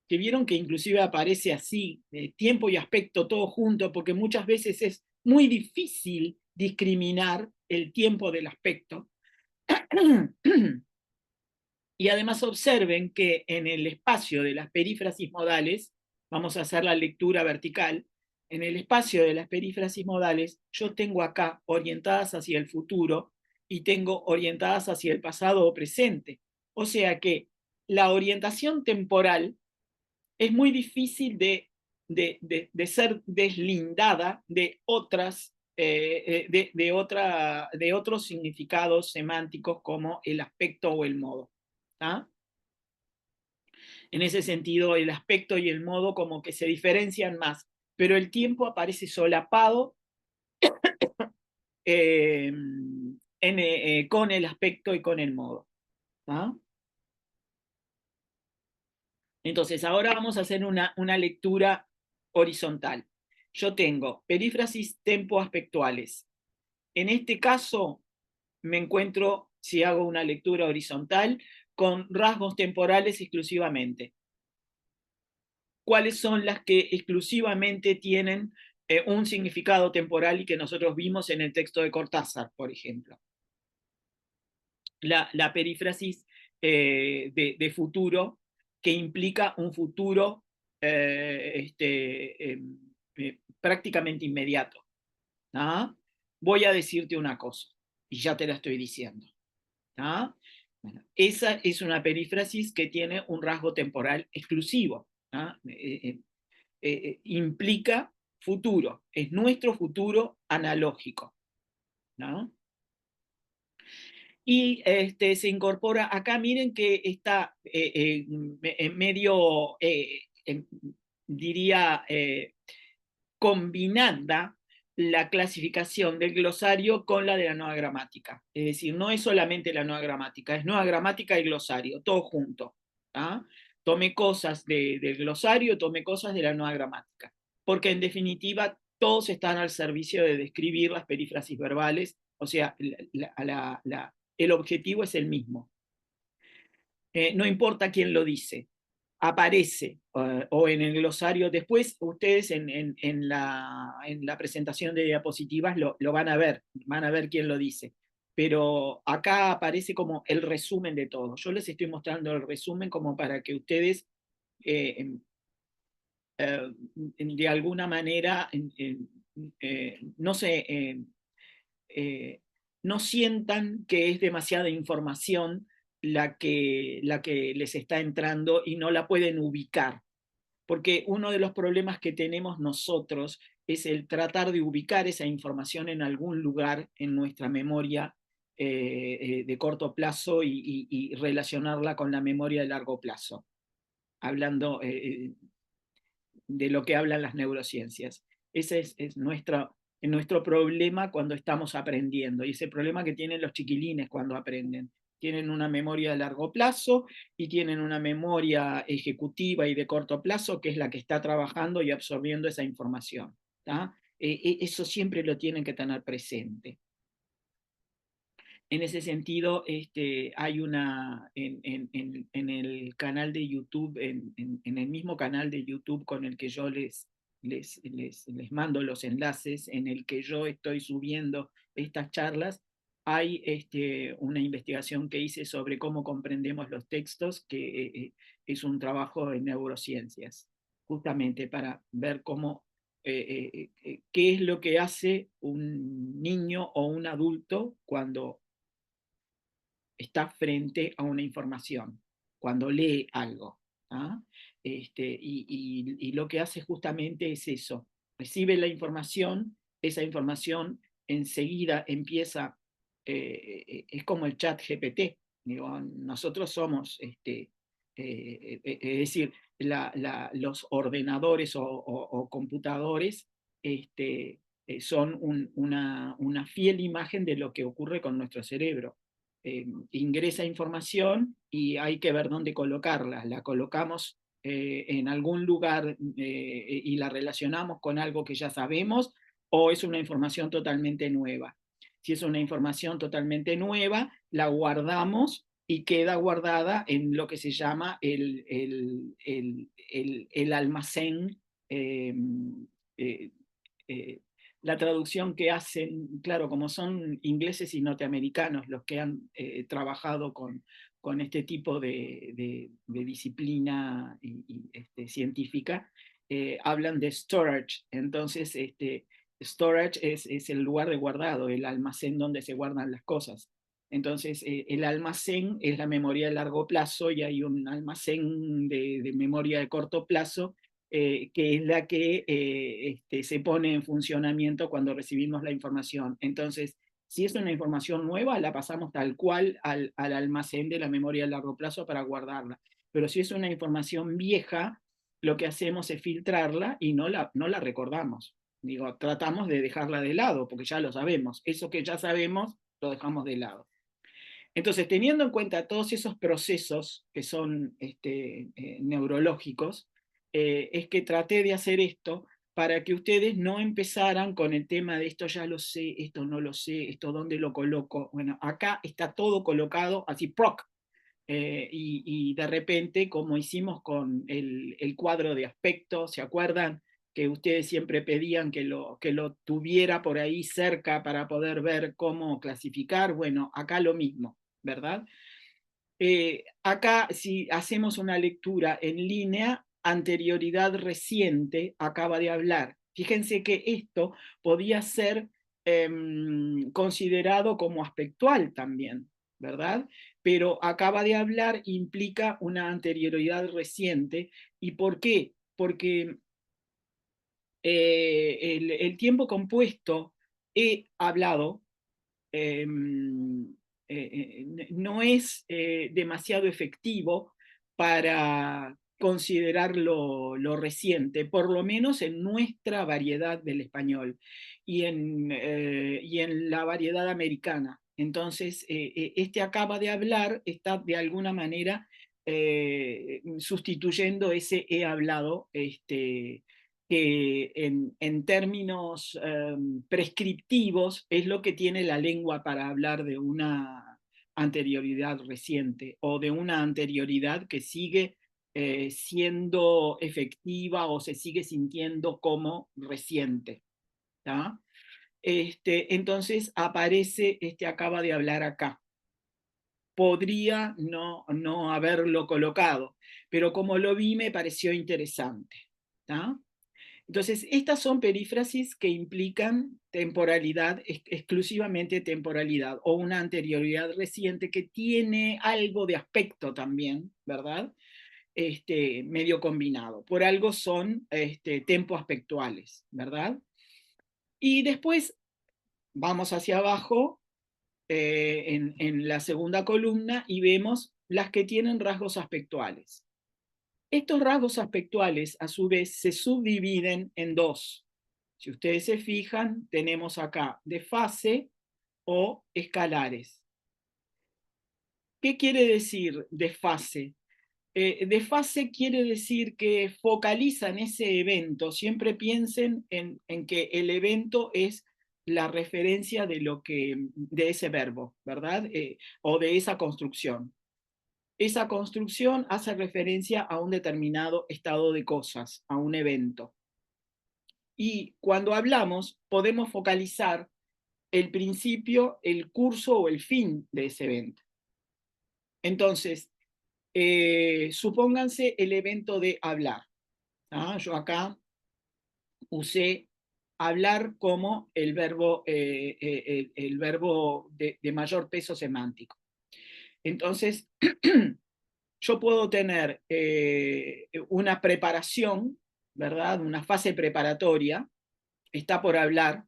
que vieron que inclusive aparece así, tiempo y aspecto todo junto, porque muchas veces es muy difícil discriminar el tiempo del aspecto. Y además observen que en el espacio de las perífrasis modales, vamos a hacer la lectura vertical, en el espacio de las perífrasis modales, yo tengo acá orientadas hacia el futuro y tengo orientadas hacia el pasado o presente. O sea que la orientación temporal es muy difícil de ser deslindada de otros significados semánticos como el aspecto o el modo. ¿Ah? En ese sentido, el aspecto y el modo como que se diferencian más, pero el tiempo aparece solapado con el aspecto y con el modo. ¿Ah? Entonces, ahora vamos a hacer una lectura horizontal. Yo tengo perífrasis tempoaspectuales. En este caso, me encuentro, si hago una lectura horizontal, con rasgos temporales exclusivamente. ¿Cuáles son las que exclusivamente tienen un significado temporal y que nosotros vimos en el texto de Cortázar, por ejemplo? la perífrasis de futuro, que implica un futuro prácticamente inmediato. ¿Ah? Voy a decirte una cosa, y ya te la estoy diciendo. ¿Ah? Bueno, esa es una perífrasis que tiene un rasgo temporal exclusivo. ¿Ah? Implica futuro, es nuestro futuro analógico. ¿No? Y se incorpora acá, miren que está medio, diría, combinada la clasificación del glosario con la de la nueva gramática. Es decir, no es solamente la nueva gramática, es nueva gramática y glosario, todo junto. ¿Ah? Tome cosas del glosario, tome cosas de la nueva gramática. Porque en definitiva todos están al servicio de describir las perífrasis verbales, o sea, el objetivo es el mismo. No importa quién lo dice, aparece o en el glosario. Después ustedes en la presentación de diapositivas lo van a ver quién lo dice. Pero acá aparece como el resumen de todo. Yo les estoy mostrando el resumen como para que ustedes de alguna manera no sé, no sientan que es demasiada información la que les está entrando y no la pueden ubicar. Porque uno de los problemas que tenemos nosotros es el tratar de ubicar esa información en algún lugar en nuestra memoria de corto plazo y relacionarla con la memoria de largo plazo, hablando de lo que hablan las neurociencias. Ese es nuestro problema cuando estamos aprendiendo, y ese problema que tienen los chiquilines cuando aprenden. Tienen una memoria de largo plazo y tienen una memoria ejecutiva y de corto plazo, que es la que está trabajando y absorbiendo esa información. Eso siempre lo tienen que tener presente. En ese sentido, hay una, en el canal de YouTube, en el mismo canal de YouTube con el que yo les mando los enlaces, en el que yo estoy subiendo estas charlas, hay una investigación que hice sobre cómo comprendemos los textos, que es un trabajo en neurociencias, justamente para ver cómo qué es lo que hace un niño o un adulto cuando está frente a una información, cuando lee algo. ¿Ah? Y lo que hace justamente es eso, recibe la información, esa información enseguida empieza, es como el chat GPT, digo, nosotros somos, es decir, los ordenadores o computadores son una fiel imagen de lo que ocurre con nuestro cerebro. Ingresa información y hay que ver dónde colocarla. La colocamos en algún lugar y la relacionamos con algo que ya sabemos, o es una información totalmente nueva. Si es una información totalmente nueva, la guardamos y queda guardada en lo que se llama el almacén. La traducción que hacen, claro, como son ingleses y norteamericanos los que han trabajado con este tipo de disciplina científica, hablan de storage. Entonces, storage es el lugar de guardado, el almacén donde se guardan las cosas. Entonces, el almacén es la memoria de largo plazo y hay un almacén de memoria de corto plazo, que es la que se pone en funcionamiento cuando recibimos la información. Entonces, si es una información nueva, la pasamos tal cual al almacén de la memoria a largo plazo para guardarla. Pero si es una información vieja, lo que hacemos es filtrarla y no la recordamos. Digo, tratamos de dejarla de lado, porque ya lo sabemos. Eso que ya sabemos, lo dejamos de lado. Entonces, teniendo en cuenta todos esos procesos que son neurológicos, es que traté de hacer esto para que ustedes no empezaran con el tema de esto ya lo sé, esto no lo sé, esto dónde lo coloco. Bueno, acá está todo colocado así, proc. Y de repente, como hicimos con el cuadro de aspecto, ¿se acuerdan? Que ustedes siempre pedían que lo tuviera por ahí cerca para poder ver cómo clasificar. Bueno, acá lo mismo. ¿verdad? Acá, si hacemos una lectura en línea, anterioridad reciente, acaba de hablar. Fíjense que esto podía ser considerado como aspectual también, ¿verdad? Pero acaba de hablar implica una anterioridad reciente. ¿Y por qué? Porque el tiempo compuesto he hablado no es demasiado efectivo para considerar lo reciente, por lo menos en nuestra variedad del español y en la variedad americana. Entonces, este acaba de hablar, está de alguna manera sustituyendo ese he hablado, que en términos prescriptivos es lo que tiene la lengua para hablar de una anterioridad reciente o de una anterioridad que sigue siendo efectiva o se sigue sintiendo como reciente. ¿tá? Entonces aparece, acaba de hablar acá. Podría no haberlo colocado, pero como lo vi me pareció interesante. ¿tá? Entonces, estas son perífrasis que implican temporalidad, exclusivamente temporalidad, o una anterioridad reciente que tiene algo de aspecto también, ¿verdad? Medio combinado. Por algo son tempoaspectuales, ¿verdad? Y después vamos hacia abajo en la segunda columna y vemos las que tienen rasgos aspectuales. Estos rasgos aspectuales, a su vez, se subdividen en dos. Si ustedes se fijan, tenemos acá de fase o escalares. ¿Qué quiere decir de fase? De fase quiere decir que focalizan ese evento. Siempre piensen en que el evento es la referencia de ese verbo, ¿verdad? O de esa construcción. Esa construcción hace referencia a un determinado estado de cosas, a un evento. Y cuando hablamos, podemos focalizar el principio, el curso o el fin de ese evento. Entonces, supónganse el evento de hablar. Yo acá usé hablar como el verbo de mayor peso semántico. Entonces, yo puedo tener una preparación, ¿verdad? Una fase preparatoria, está por hablar,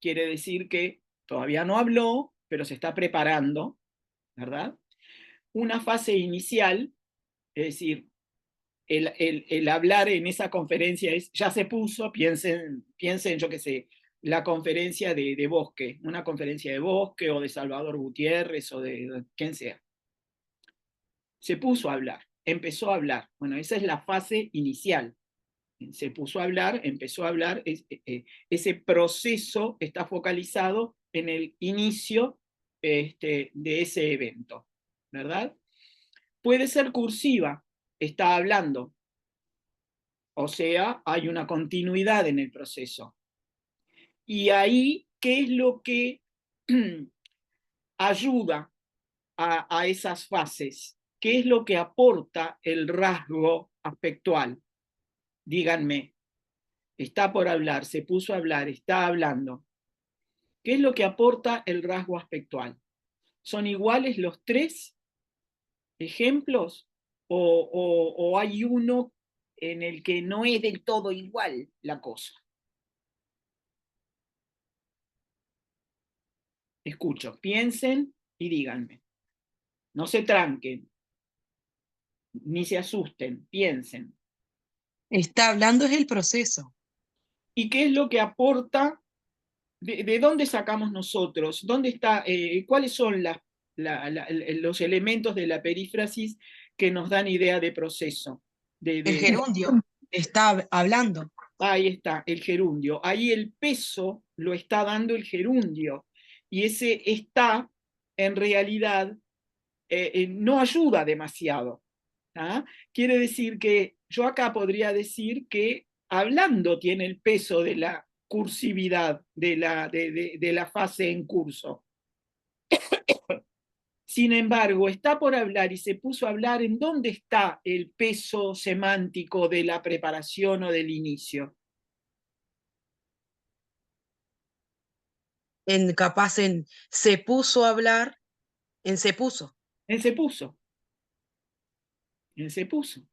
quiere decir que todavía no habló, pero se está preparando, ¿verdad? Una fase inicial, es decir, el hablar en esa conferencia ya se puso, piensen yo qué sé, la conferencia de Bosque, una conferencia de Bosque o de Salvador Gutiérrez o de quien sea. Se puso a hablar, empezó a hablar. Bueno, esa es la fase inicial. Se puso a hablar, empezó a hablar, ese proceso está focalizado en el inicio de ese evento, ¿verdad? Puede ser cursiva, está hablando, o sea, hay una continuidad en el proceso. Y ahí, ¿qué es lo que ayuda a esas fases? ¿Qué es lo que aporta el rasgo aspectual? Díganme, está por hablar, se puso a hablar, está hablando. ¿Qué es lo que aporta el rasgo aspectual? ¿Son iguales los tres ejemplos? ¿O hay uno en el que no es del todo igual la cosa? Escucho, piensen y díganme. No se tranquen, ni se asusten, piensen. Está hablando es el proceso. ¿Y qué es lo que aporta? ¿De dónde sacamos nosotros? ¿Dónde está, cuáles son los elementos de la perífrasis que nos dan idea de proceso? El gerundio está hablando. Ahí está, el gerundio. Ahí el peso lo está dando el gerundio. Y ese está, en realidad, no ayuda demasiado. ¿ah? Quiere decir que yo acá podría decir que hablando tiene el peso de la cursividad de la fase en curso. Sin embargo, está por hablar y se puso a hablar, ¿en dónde está el peso semántico de la preparación o del inicio? Capaz en se puso a hablar, en se puso. En se puso. En se puso.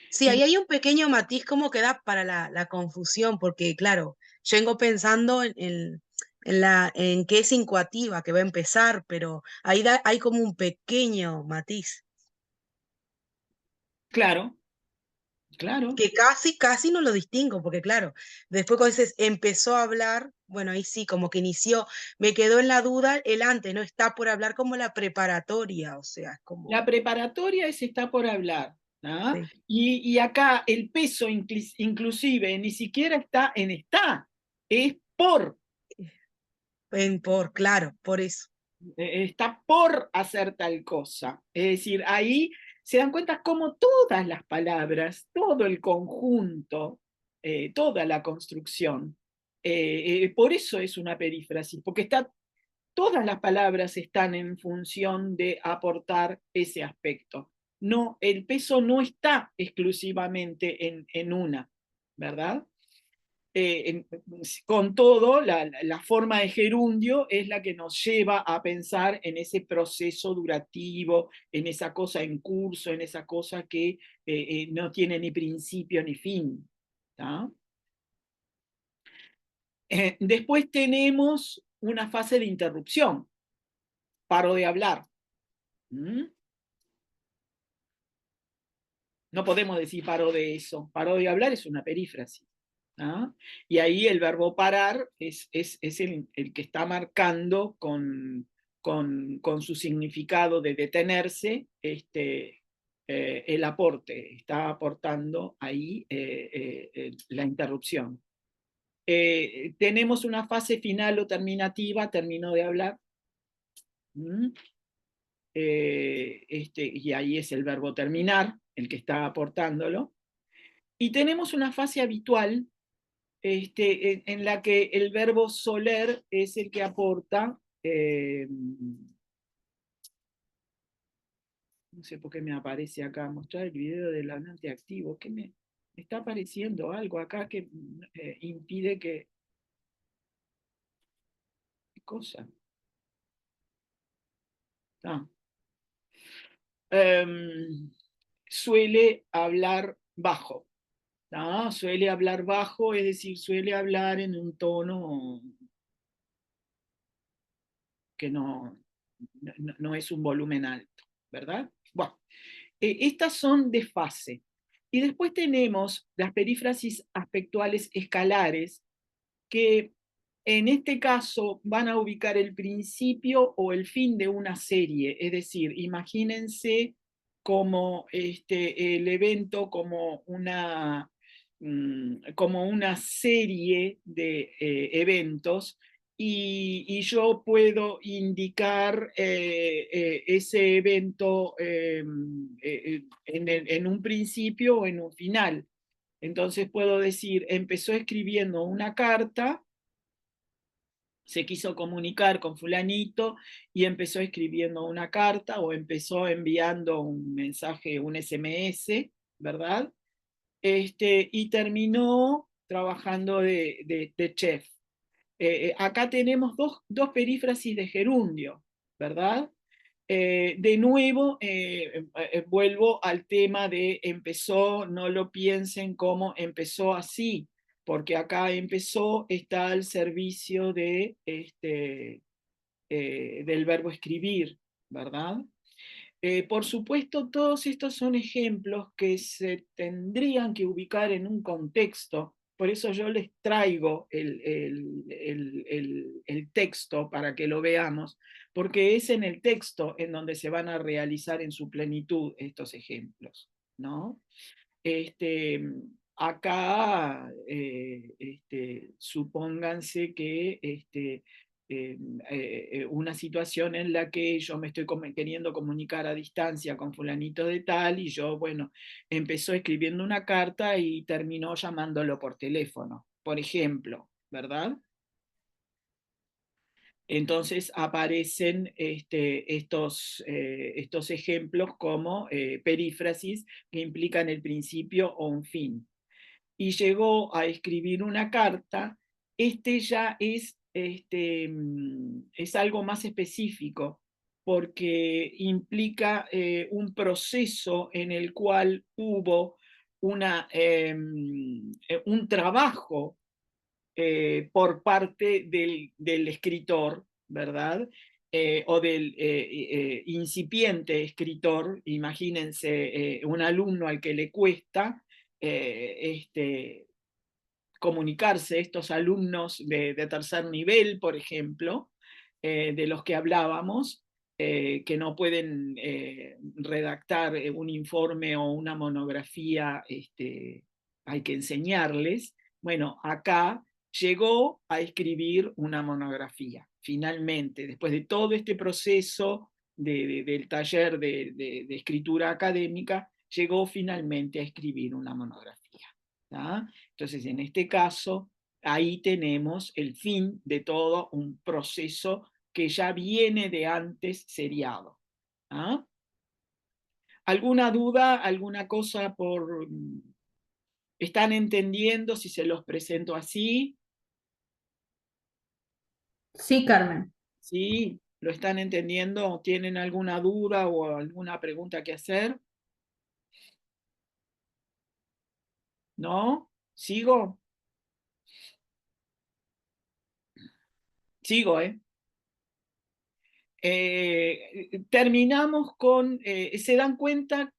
Sí, ahí hay un pequeño matiz como que da para la confusión, porque claro, yo vengo pensando en que es incoativa, que va a empezar, pero ahí hay como un pequeño matiz, Claro, claro. que casi no lo distingo, porque claro, después cuando dices empezó a hablar, bueno, ahí sí, como que inició, me quedó en la duda el antes, ¿no? Está por hablar como la preparatoria, o sea, es como, La preparatoria es está por hablar. ¿Ah? sí, Y acá el peso inclusive ni siquiera está en está, es por, claro, por eso. está por hacer tal cosa. Es decir, ahí se dan cuenta cómo todas las palabras, todo el conjunto, toda la construcción, por eso es una perífrasis, porque todas las palabras están en función de aportar ese aspecto. No, el peso no está exclusivamente en una, ¿verdad? Con todo, la forma de gerundio es la que nos lleva a pensar en ese proceso durativo, en esa cosa en curso, en esa cosa que no tiene ni principio ni fin. ¿Tá? Después tenemos una fase de interrupción. Paro de hablar. ¿Mm? No podemos decir paro de eso. Paro de hablar es una perífrasis. ¿Ah? Y ahí el verbo parar es el que está marcando con su significado de detenerse el aporte, está aportando ahí la interrupción. Tenemos una fase final o terminativa, termino de hablar. ¿Mm? Y ahí es el verbo terminar, el que está aportándolo. Y tenemos una fase habitual en la que el verbo soler es el que aporta, no sé por qué me aparece acá, mostrar el video del hablante activo, que me está apareciendo algo acá que impide que... ¿Qué cosa? Ah. Suele hablar bajo. ¿Ah? Suele hablar bajo, es decir, suele hablar en un tono que no es un volumen alto, ¿verdad? Bueno, estas son de fase. Y después tenemos las perífrasis aspectuales escalares, que en este caso van a ubicar el principio o el fin de una serie. Es decir, imagínense como el evento como una serie de eventos y yo puedo indicar ese evento en un principio o en un final. Entonces puedo decir, empezó escribiendo una carta, se quiso comunicar con fulanito y empezó escribiendo una carta o empezó enviando un mensaje, un SMS, ¿verdad? Y terminó trabajando de chef. Acá tenemos dos perífrasis de gerundio, ¿verdad? De nuevo, vuelvo al tema de empezó, no lo piensen como empezó así, porque acá empezó, está al servicio del verbo escribir, ¿verdad? Por supuesto, todos estos son ejemplos que se tendrían que ubicar en un contexto, por eso yo les traigo el texto para que lo veamos, porque es en el texto en donde se van a realizar en su plenitud estos ejemplos, ¿no? Acá, supónganse que una situación en la que yo me estoy queriendo comunicar a distancia con fulanito de tal y yo, bueno, empezó escribiendo una carta y terminó llamándolo por teléfono, por ejemplo, ¿verdad? Entonces aparecen estos ejemplos como perífrasis que implican el principio o un fin. Y llegó a escribir una carta. Ya es algo más específico, porque implica un proceso en el cual hubo un trabajo por parte del escritor, ¿verdad? O del incipiente escritor. Imagínense un alumno al que le cuesta comunicarse, estos alumnos de tercer nivel, por ejemplo, de los que hablábamos, que no pueden redactar un informe o una monografía, hay que enseñarles. Bueno, acá llegó a escribir una monografía, finalmente, después de todo este proceso del taller de escritura académica, llegó finalmente a escribir una monografía. ¿tá? Entonces, en este caso, ahí tenemos el fin de todo un proceso que ya viene de antes seriado. ¿ah? ¿Alguna duda, alguna cosa por... ¿Están entendiendo si se los presento así? Sí, Carmen. ¿Sí? ¿Lo están entendiendo? ¿Tienen alguna duda o alguna pregunta que hacer? ¿No? ¿Sigo? Sigo, ¿eh? Terminamos con, se dan cuenta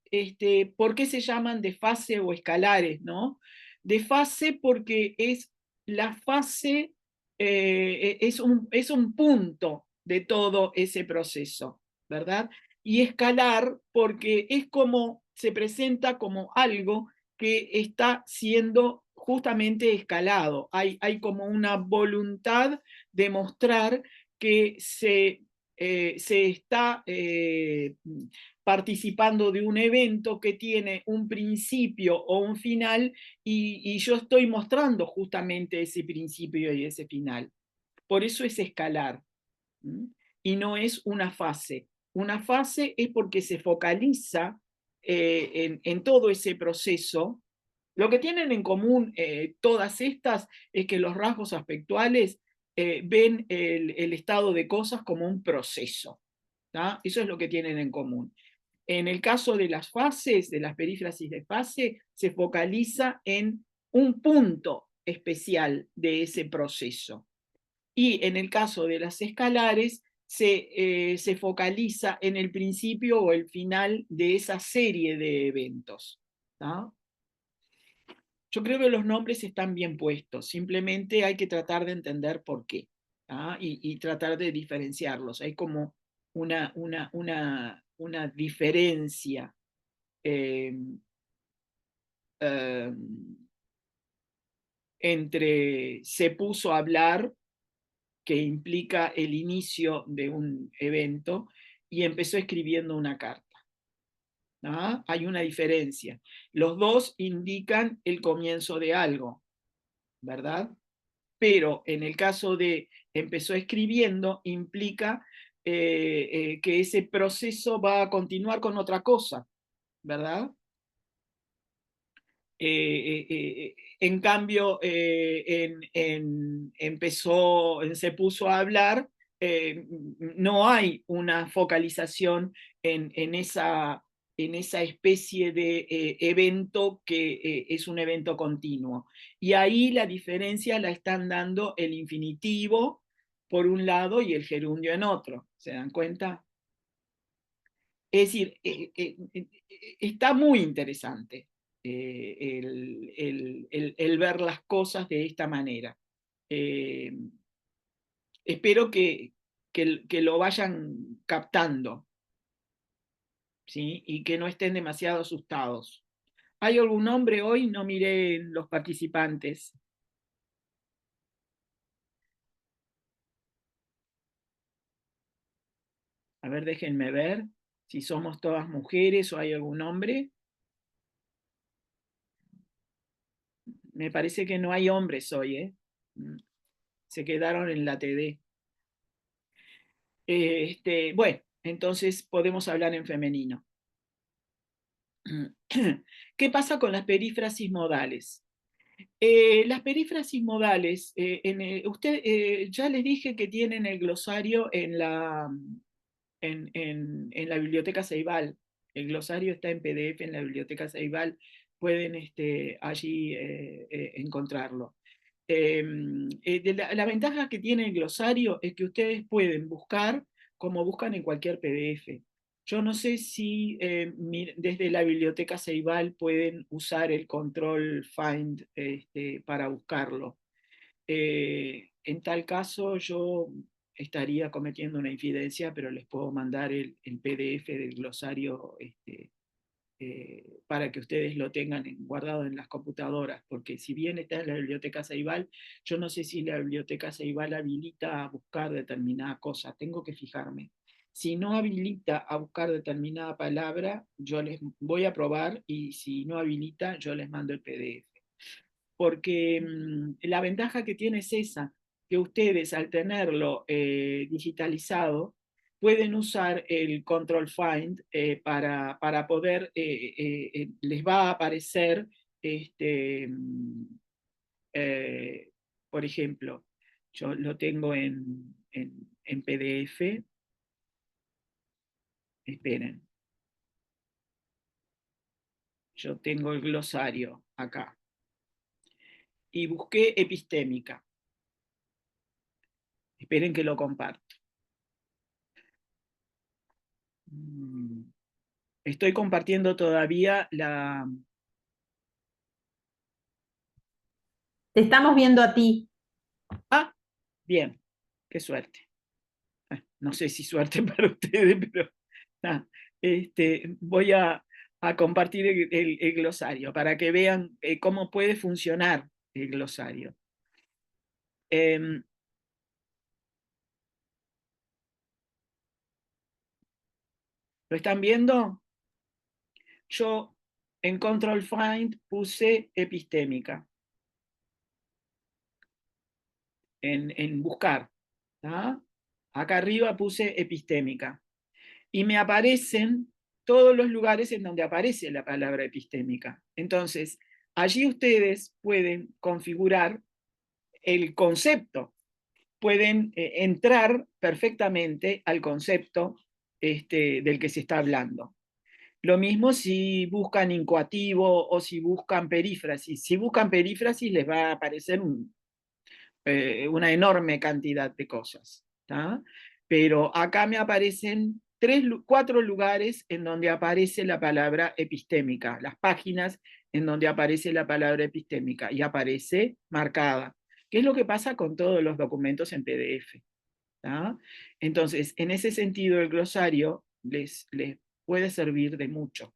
por qué se llaman de fase o escalares, ¿no? De fase porque es la fase, es un punto de todo ese proceso, ¿verdad? Y escalar porque es como, se presenta como algo que está siendo justamente escalado. Hay como una voluntad de mostrar que se está participando de un evento que tiene un principio o un final y yo estoy mostrando justamente ese principio y ese final. Por eso es escalar. Y no es una fase. Una fase es porque se focaliza en todo ese proceso. Lo que tienen en común todas estas es que los rasgos aspectuales ven el estado de cosas como un proceso. ¿tá? Eso es lo que tienen en común. En el caso de las fases, de las perífrasis de fase, se focaliza en un punto especial de ese proceso. Y en el caso de las escalares, se focaliza en el principio o el final de esa serie de eventos. ¿tá? Yo creo que los nombres están bien puestos, simplemente hay que tratar de entender por qué y tratar de diferenciarlos. Hay como una diferencia eh, eh, entre se puso a hablar, que implica el inicio de un evento, y empezó escribiendo una carta. Hay una diferencia. Los dos indican el comienzo de algo, ¿verdad? Pero en el caso de empezó escribiendo, implica que ese proceso va a continuar con otra cosa, ¿verdad? En cambio, se puso a hablar, no hay una focalización en esa especie de evento que es un evento continuo. Y ahí la diferencia la están dando el infinitivo por un lado y el gerundio en otro. ¿Se dan cuenta? Es decir, está muy interesante el ver las cosas de esta manera. Eh, espero que lo vayan captando, ¿sí? Y que no estén demasiado asustados. ¿Hay algún nombre hoy? No miré los participantes. A ver, déjenme ver si somos todas mujeres o hay algún hombre. Me parece que no hay hombres hoy, ¿eh? Se quedaron en la TD. Bueno, entonces podemos hablar en femenino. ¿Qué pasa con las perífrasis modales? Las perífrasis modales, ya les dije que tienen el glosario en la biblioteca Ceibal. El glosario está en PDF en la biblioteca Ceibal. Pueden allí encontrarlo. La ventaja que tiene el glosario es que ustedes pueden buscar como buscan en cualquier PDF. Yo no sé si desde la biblioteca Ceibal pueden usar el control find para buscarlo. En tal caso, yo estaría cometiendo una infidencia, pero les puedo mandar el PDF del glosario para que ustedes lo tengan guardado en las computadoras, porque si bien está en la biblioteca Ceibal, yo no sé si la biblioteca Ceibal habilita a buscar determinada cosa, tengo que fijarme. Si no habilita a buscar determinada palabra, yo les voy a probar, y si no habilita, yo les mando el PDF. Porque la ventaja que tiene es esa, que ustedes al tenerlo digitalizado, pueden usar el Control Find para poder, les va a aparecer, por ejemplo, yo lo tengo en PDF, esperen, yo tengo el glosario acá, y busqué epistémica. Esperen que lo comparto. Estoy compartiendo todavía la... Te estamos viendo a ti. Ah, bien, qué suerte. No sé si suerte para ustedes, pero voy a compartir el glosario para que vean cómo puede funcionar el glosario. ¿Lo están viendo? Yo en Control Find puse epistémica. En buscar. ¿tá? Acá arriba puse epistémica. Y me aparecen todos los lugares en donde aparece la palabra epistémica. Entonces, allí ustedes pueden configurar el concepto. Pueden entrar perfectamente al concepto del que se está hablando. Lo mismo si buscan incoativo o si buscan perífrasis. Si buscan perífrasis les va a aparecer una enorme cantidad de cosas. ¿tá? Pero acá me aparecen 4 lugares en donde aparece la palabra epistémica, las páginas en donde aparece la palabra epistémica y aparece marcada. ¿Qué es lo que pasa con todos los documentos en PDF? ¿tá? Entonces, en ese sentido, el glosario les puede servir de mucho.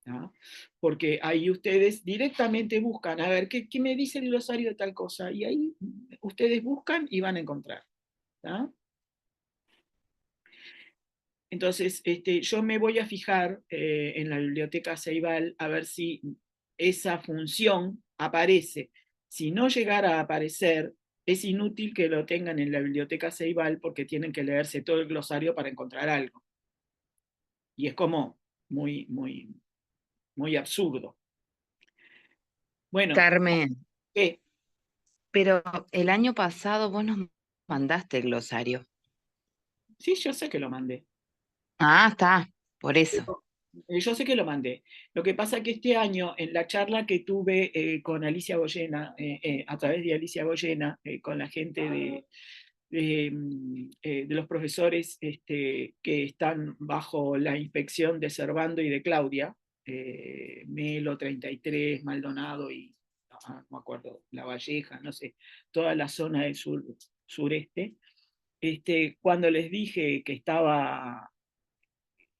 ¿tá? Porque ahí ustedes directamente buscan, a ver, ¿qué me dice el glosario de tal cosa? Y ahí ustedes buscan y van a encontrar. ¿tá? Entonces, yo me voy a fijar en la biblioteca Ceibal a ver si esa función aparece. Si no llegara a aparecer, es inútil que lo tengan en la biblioteca Ceibal porque tienen que leerse todo el glosario para encontrar algo. Y es como muy, muy, muy absurdo. Bueno, Carmen, ¿qué? pero el año pasado vos nos mandaste el glosario. Sí, yo sé que lo mandé. Ah, está, por eso. Yo sé que lo mandé. Lo que pasa es que este año, en la charla que tuve con Alicia Goyena, a través de Alicia Goyena, con la gente de los profesores que están bajo la inspección de Servando y de Claudia, Melo 33, Maldonado y no me acuerdo, La Valleja, no sé, toda la zona del sureste, cuando les dije que estaba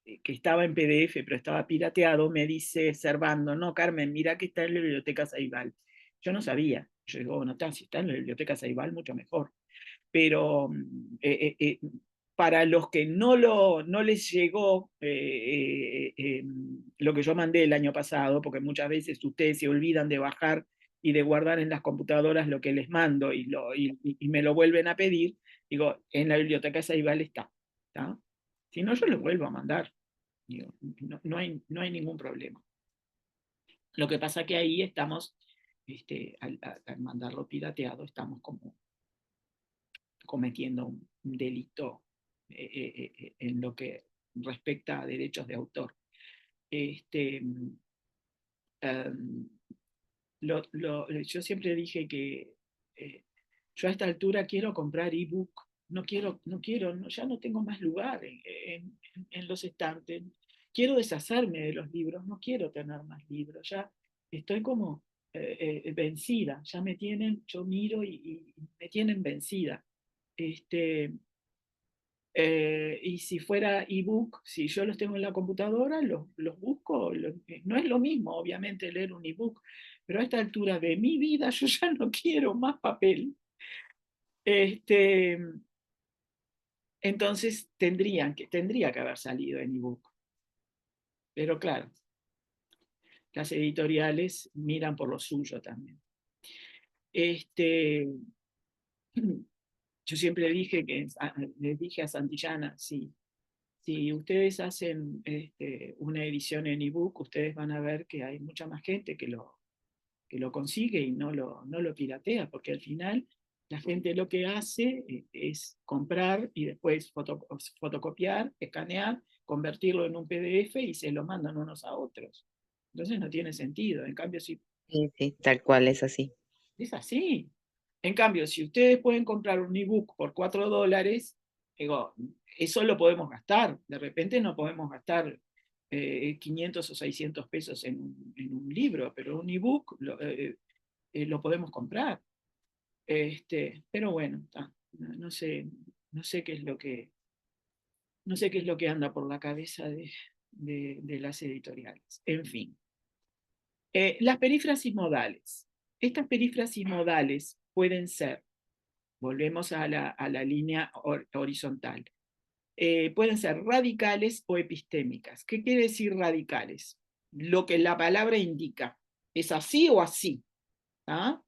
en PDF, pero estaba pirateado, me dice Servando, no, Carmen, mira que está en la biblioteca Ceibal. Yo no sabía. Yo digo, bueno, si está en la biblioteca Ceibal, mucho mejor. Pero para los que no les llegó lo que yo mandé el año pasado, porque muchas veces ustedes se olvidan de bajar y de guardar en las computadoras lo que les mando y me lo vuelven a pedir, digo, en la biblioteca Ceibal está. ¿tá? Si no, yo los vuelvo a mandar. Digo, no hay ningún problema. Lo que pasa que ahí estamos, al mandarlo pirateado, estamos como cometiendo un delito en lo que respecta a derechos de autor. Yo siempre dije que yo a esta altura quiero comprar ebook, ya no tengo más lugar en los estantes, quiero deshacerme de los libros, no quiero tener más libros, ya estoy como vencida, ya me tienen, yo miro y me tienen vencida. Y si fuera ebook, si yo los tengo en la computadora, los busco. No es lo mismo, obviamente, leer un ebook, pero a esta altura de mi vida yo ya no quiero más papel. Entonces tendría que haber salido en ebook. Pero claro, las editoriales miran por lo suyo también. Yo siempre dije les dije a Santillana, sí. Si ustedes hacen una edición en ebook, ustedes van a ver que hay mucha más gente que lo consigue y no lo piratea, porque al final la gente lo que hace es comprar y después fotocopiar, escanear, convertirlo en un PDF y se lo mandan unos a otros. Entonces no tiene sentido. En cambio, si Sí, sí, tal cual es así. es así. En cambio, si ustedes pueden comprar un ebook por $4, digo, eso lo podemos gastar. De repente no podemos gastar 500 o 600 pesos en un libro, pero un ebook lo podemos comprar. Pero bueno, no sé qué es lo que anda por la cabeza de las editoriales. En fin. Las perífrasis modales. Estas perífrasis modales pueden ser, volvemos a la línea horizontal, pueden ser radicales o epistémicas. ¿Qué quiere decir radicales? Lo que la palabra indica. ¿Es así o así? ¿Ah?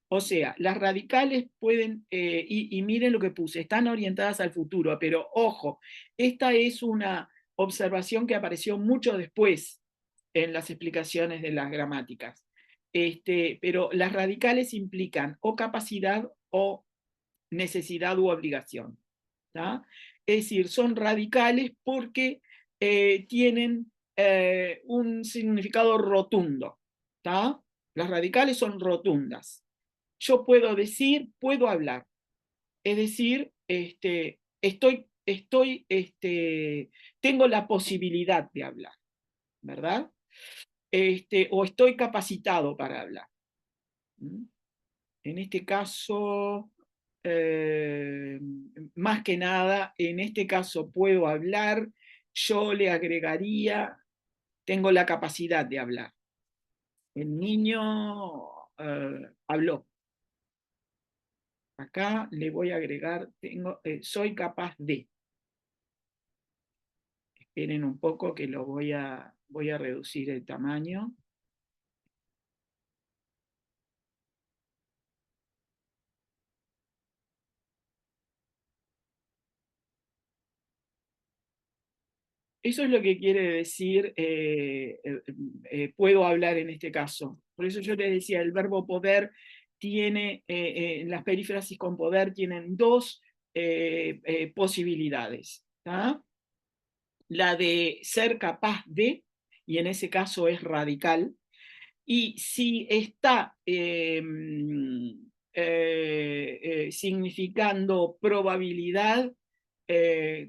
O sea, las radicales pueden, y miren lo que puse, están orientadas al futuro, pero ojo, esta es una observación que apareció mucho después en las explicaciones de las gramáticas. Pero las radicales implican o capacidad o necesidad u obligación. ¿tá? Es decir, son radicales porque tienen un significado rotundo. ¿tá? Las radicales son rotundas. Yo puedo decir, puedo hablar. Es decir, tengo la posibilidad de hablar, ¿verdad? O estoy capacitado para hablar. En este caso, más que nada, en este caso puedo hablar, yo le agregaría, tengo la capacidad de hablar. El niño habló. Acá le voy a agregar, soy capaz de. Esperen un poco que lo voy a reducir el tamaño. Eso es lo que quiere decir puedo hablar en este caso. Por eso yo les decía, el verbo poder tiene, las perífrasis con poder tienen dos posibilidades. ¿tá? La de ser capaz de, y en ese caso es radical, y si está significando probabilidad,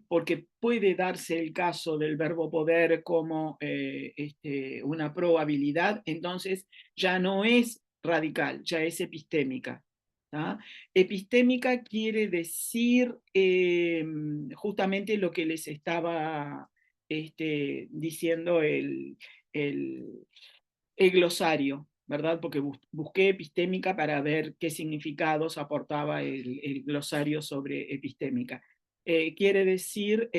porque puede darse el caso del verbo poder como una probabilidad, entonces ya no es radical, ya es epistémica. ¿tá? Epistémica quiere decir justamente lo que les estaba diciendo el glosario, ¿verdad? Porque busqué epistémica para ver qué significados aportaba el glosario sobre epistémica. Quiere decir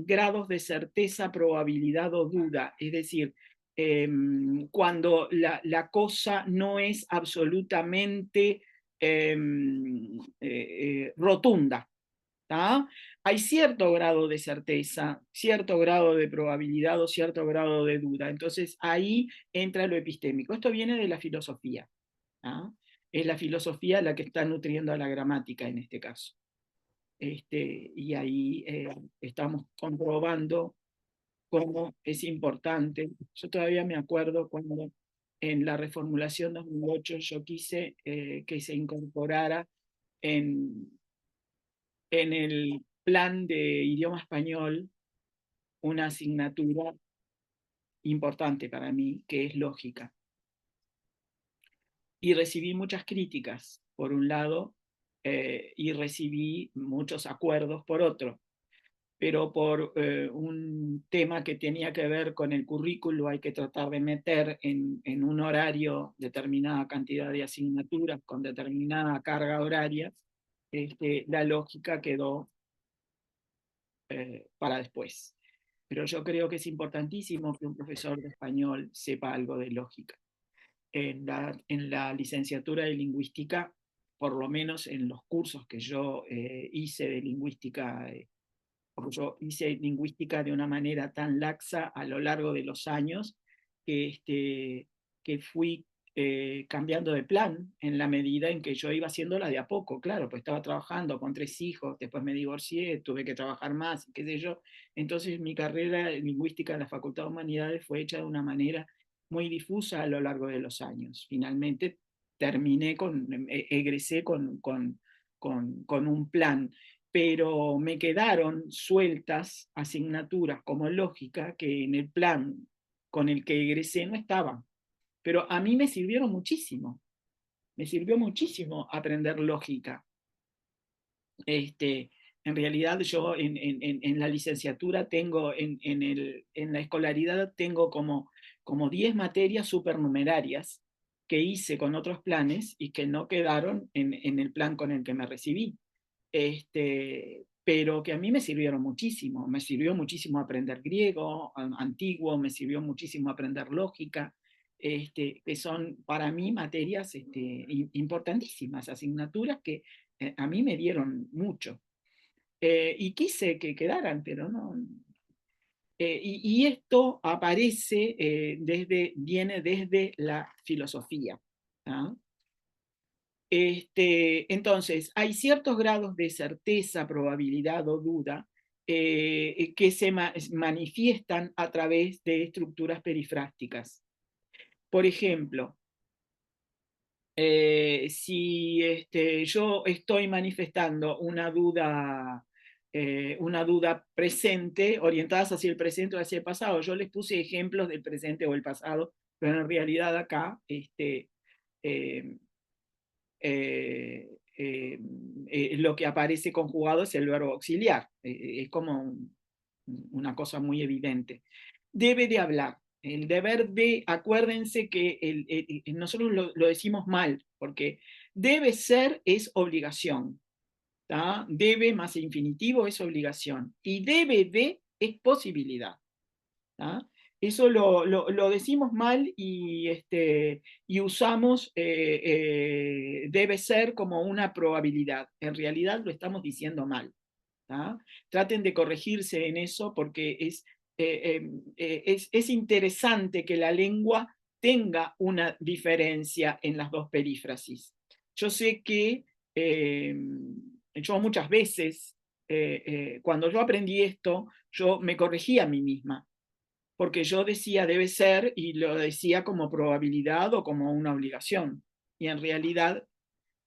grados de certeza, probabilidad o duda, es decir, cuando la cosa no es absolutamente rotunda. ¿tá? Hay cierto grado de certeza, cierto grado de probabilidad o cierto grado de duda. Entonces ahí entra lo epistémico. Esto viene de la filosofía, ¿tá? Es la filosofía la que está nutriendo a la gramática en este caso. Y ahí estamos comprobando cómo es importante. Yo todavía me acuerdo cuando en la reformulación 2008 yo quise que se incorporara en el plan de idioma español una asignatura importante para mí, que es lógica. Y recibí muchas críticas, por un lado, y recibí muchos acuerdos, por otro. Pero por un tema que tenía que ver con el currículo, hay que tratar de meter en un horario determinada cantidad de asignaturas con determinada carga horaria, la lógica quedó para después. Pero yo creo que es importantísimo que un profesor de español sepa algo de lógica. En la licenciatura de lingüística, por lo menos en los cursos que yo hice de lingüística, porque yo hice lingüística de una manera tan laxa a lo largo de los años, que fui cambiando de plan en la medida en que yo iba haciéndola de a poco, claro, pues estaba trabajando con 3 hijos, después me divorcié, tuve que trabajar más, qué sé yo. Entonces mi carrera lingüística en la Facultad de Humanidades fue hecha de una manera muy difusa a lo largo de los años. Finalmente egresé con un plan, pero me quedaron sueltas asignaturas como lógica que en el plan con el que egresé no estaban. Pero a mí me sirvió muchísimo aprender lógica. En realidad yo en la licenciatura tengo, en la escolaridad tengo como 10 materias supernumerarias que hice con otros planes y que no quedaron en el plan con el que me recibí. Pero que a mí me sirvieron muchísimo. Me sirvió muchísimo aprender griego antiguo, me sirvió muchísimo aprender lógica, que son para mí materias importantísimas, asignaturas que a mí me dieron mucho. Y quise que quedaran, pero no. Y esto aparece, viene desde la filosofía. ¿Ah? Entonces, hay ciertos grados de certeza, probabilidad o duda que se manifiestan a través de estructuras perifrásticas. Por ejemplo, si yo estoy manifestando una duda presente, orientadas hacia el presente o hacia el pasado, yo les puse ejemplos del presente o el pasado, pero en realidad acá lo que aparece conjugado es el verbo auxiliar. Es como una cosa muy evidente. Debe de hablar. El deber de, acuérdense que nosotros lo decimos mal, porque debe ser es obligación. ¿Tá? Debe más infinitivo es obligación. Y debe de es posibilidad. ¿Tá? Eso lo decimos mal y usamos debe ser como una probabilidad. En realidad lo estamos diciendo mal. ¿Tá? Traten de corregirse en eso porque es interesante que la lengua tenga una diferencia en las dos perífrasis. Yo sé que yo muchas veces, cuando yo aprendí esto, yo me corregía a mí misma, porque yo decía debe ser y lo decía como probabilidad o como una obligación. Y en realidad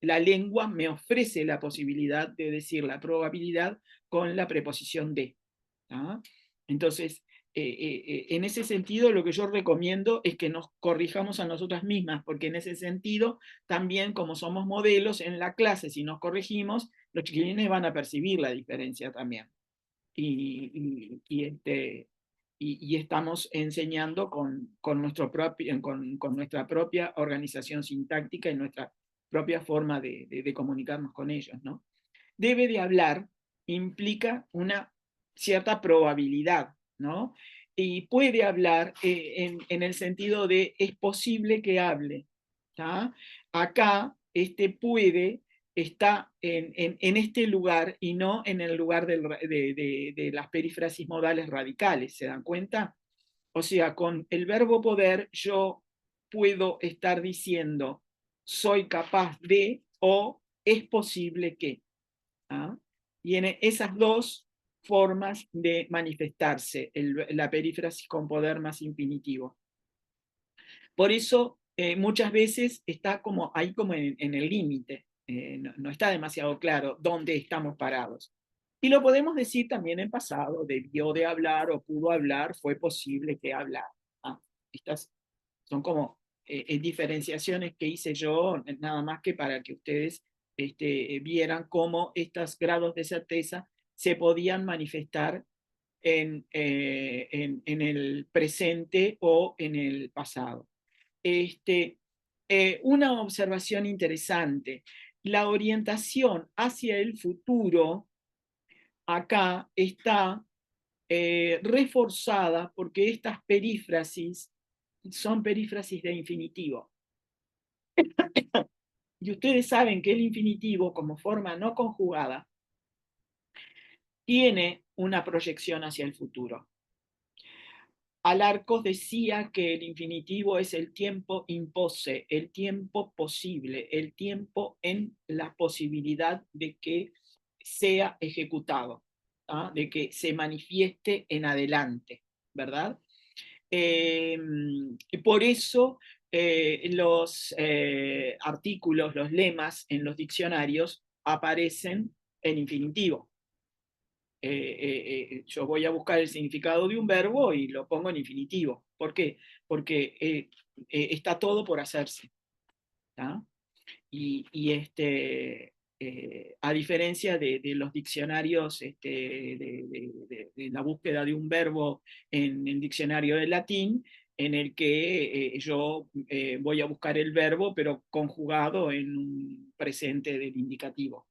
la lengua me ofrece la posibilidad de decir la probabilidad con la preposición de. ¿Ah? Entonces, en ese sentido, lo que yo recomiendo es que nos corrijamos a nosotras mismas, porque en ese sentido, también como somos modelos en la clase, si nos corregimos, los chiquilines van a percibir la diferencia también. Y estamos enseñando con nuestra propia organización sintáctica y nuestra propia forma de comunicarnos con ellos, ¿no? Debe de hablar implica una cierta probabilidad, ¿no? Y puede hablar en el sentido de es posible que hable. ¿Tá? Acá puede está en este lugar y no en el lugar de las perífrasis modales radicales, ¿se dan cuenta? O sea, con el verbo poder yo puedo estar diciendo soy capaz de o es posible que. ¿Ah? Tiene esas dos formas de manifestarse, la perífrasis con poder más infinitivo. Por eso muchas veces está como ahí como en el límite, no está demasiado claro dónde estamos parados. Y lo podemos decir también en pasado, debió de hablar o pudo hablar, fue posible que hablara. Estas son como diferenciaciones que hice yo, nada más que para que ustedes vieran cómo estos grados de certeza se podían manifestar en el presente o en el pasado. Una observación interesante, la orientación hacia el futuro acá está reforzada porque estas perífrasis son perífrasis de infinitivo. Y ustedes saben que el infinitivo, como forma no conjugada, tiene una proyección hacia el futuro. Alarcos decía que el infinitivo es el tiempo impose, el tiempo posible, el tiempo en la posibilidad de que sea ejecutado, ¿ah? De que se manifieste en adelante, ¿verdad? Por eso los artículos, los lemas en los diccionarios aparecen en infinitivo. Yo voy a buscar el significado de un verbo y lo pongo en infinitivo. ¿Por qué? Porque está todo por hacerse. ¿Tá? A diferencia de los diccionarios, de la búsqueda de un verbo en el diccionario de latín, en el que yo voy a buscar el verbo, pero conjugado en un presente del indicativo.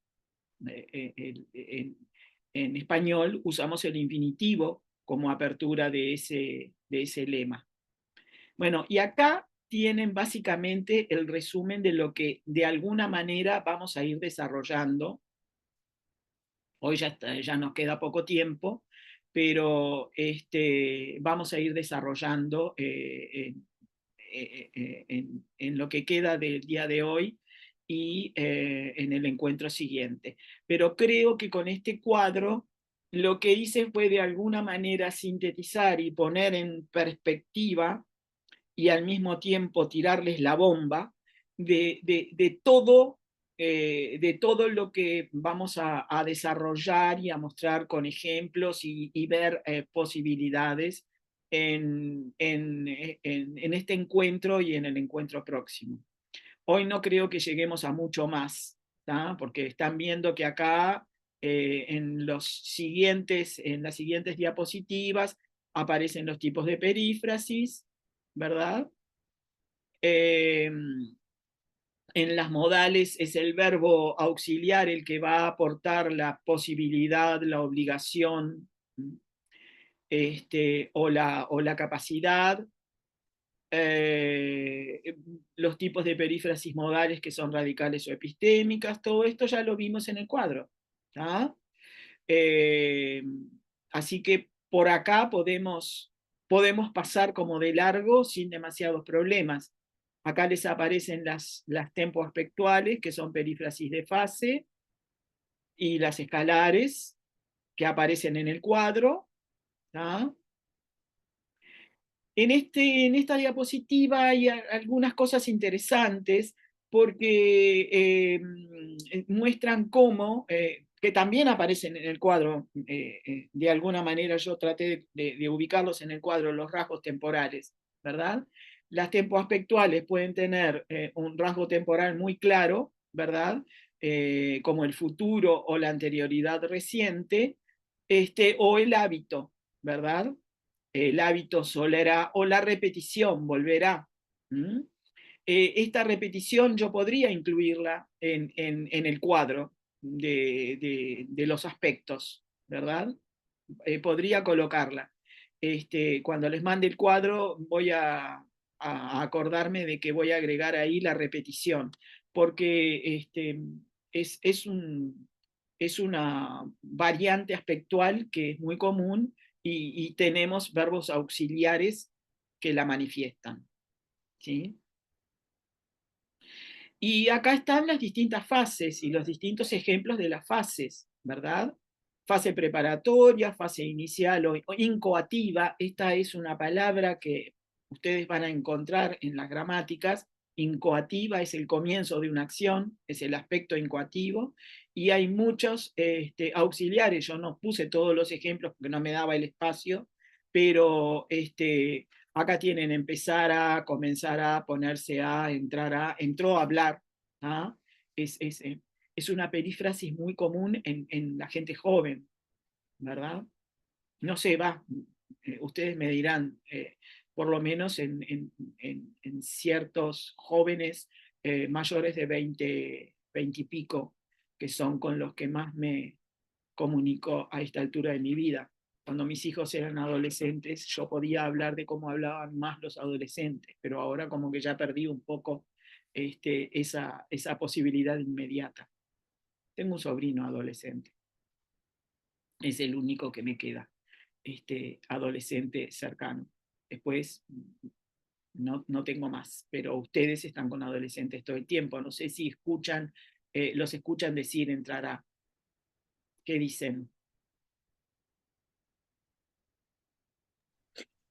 En español usamos el infinitivo como apertura de ese lema. Bueno, y acá tienen básicamente el resumen de lo que de alguna manera vamos a ir desarrollando. Hoy ya nos queda poco tiempo, pero vamos a ir desarrollando en lo que queda del día de hoy y en el encuentro siguiente. Pero creo que con este cuadro lo que hice fue de alguna manera sintetizar y poner en perspectiva y al mismo tiempo tirarles la bomba de todo lo que vamos a desarrollar y a mostrar con ejemplos y ver posibilidades en este encuentro y en el encuentro próximo. Hoy no creo que lleguemos a mucho más, ¿tá? Porque están viendo que acá en las siguientes diapositivas aparecen los tipos de perífrasis, ¿verdad? En las modales es el verbo auxiliar el que va a aportar la posibilidad, la obligación, o la capacidad. Los tipos de perífrasis modales que son radicales o epistémicas, todo esto ya lo vimos en el cuadro. ¿Tá? Así que por acá podemos pasar como de largo sin demasiados problemas. Acá les aparecen las tempoaspectuales, que son perífrasis de fase, y las escalares, que aparecen en el cuadro. ¿Tá? En esta diapositiva hay algunas cosas interesantes porque muestran cómo, que también aparecen en el cuadro, de alguna manera yo traté de ubicarlos en el cuadro, los rasgos temporales, ¿verdad? Las tempoaspectuales pueden tener un rasgo temporal muy claro, ¿verdad? Como el futuro o la anterioridad reciente, o el hábito, ¿verdad? El hábito solerá o la repetición volverá. Esta repetición yo podría incluirla en el cuadro de los aspectos, ¿verdad? Podría colocarla. Cuando les mande el cuadro voy a acordarme de que voy a agregar ahí la repetición, porque es una variante aspectual que es muy común y tenemos verbos auxiliares que la manifiestan. ¿Sí? Y acá están las distintas fases y los distintos ejemplos de las fases, ¿verdad? Fase preparatoria, fase inicial o incoativa. Esta es una palabra que ustedes van a encontrar en las gramáticas. Incoativa es el comienzo de una acción, es el aspecto incoativo, y hay muchos auxiliares. Yo no puse todos los ejemplos porque no me daba el espacio, pero acá tienen empezar a, comenzar a, ponerse a, entrar a, entró a hablar. ¿Ah? Es una perífrasis muy común en la gente joven, ¿verdad? No sé, ustedes me dirán, por lo menos en ciertos jóvenes mayores de 20 y pico, que son con los que más me comunico a esta altura de mi vida. Cuando mis hijos eran adolescentes, yo podía hablar de cómo hablaban más los adolescentes, pero ahora como que ya perdí un poco esa posibilidad inmediata. Tengo un sobrino adolescente, es el único que me queda, adolescente cercano. Después no tengo más, pero ustedes están con adolescentes todo el tiempo. No sé si los escuchan decir entrará. ¿Qué dicen?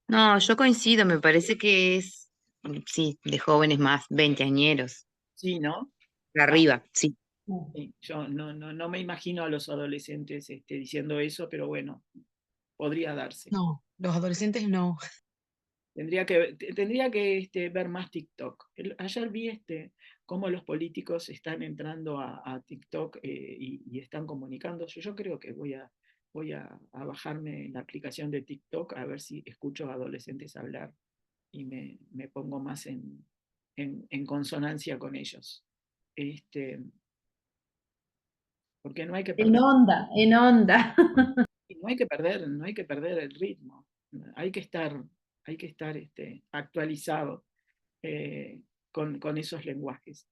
No, yo coincido, me parece que es, sí, de jóvenes más, veinteañeros, Sí, ¿no? de arriba, sí. Sí, yo no me imagino a los adolescentes diciendo eso, pero bueno, podría darse. No, los adolescentes no. Tendría que ver más TikTok. Ayer vi cómo los políticos están entrando a TikTok y están comunicándose. Yo creo que voy a bajarme la aplicación de TikTok a ver si escucho a adolescentes hablar y me pongo más en consonancia con ellos. Porque no hay que En perder, onda, en onda. no hay que perder el ritmo. Hay que estar, actualizado con esos lenguajes.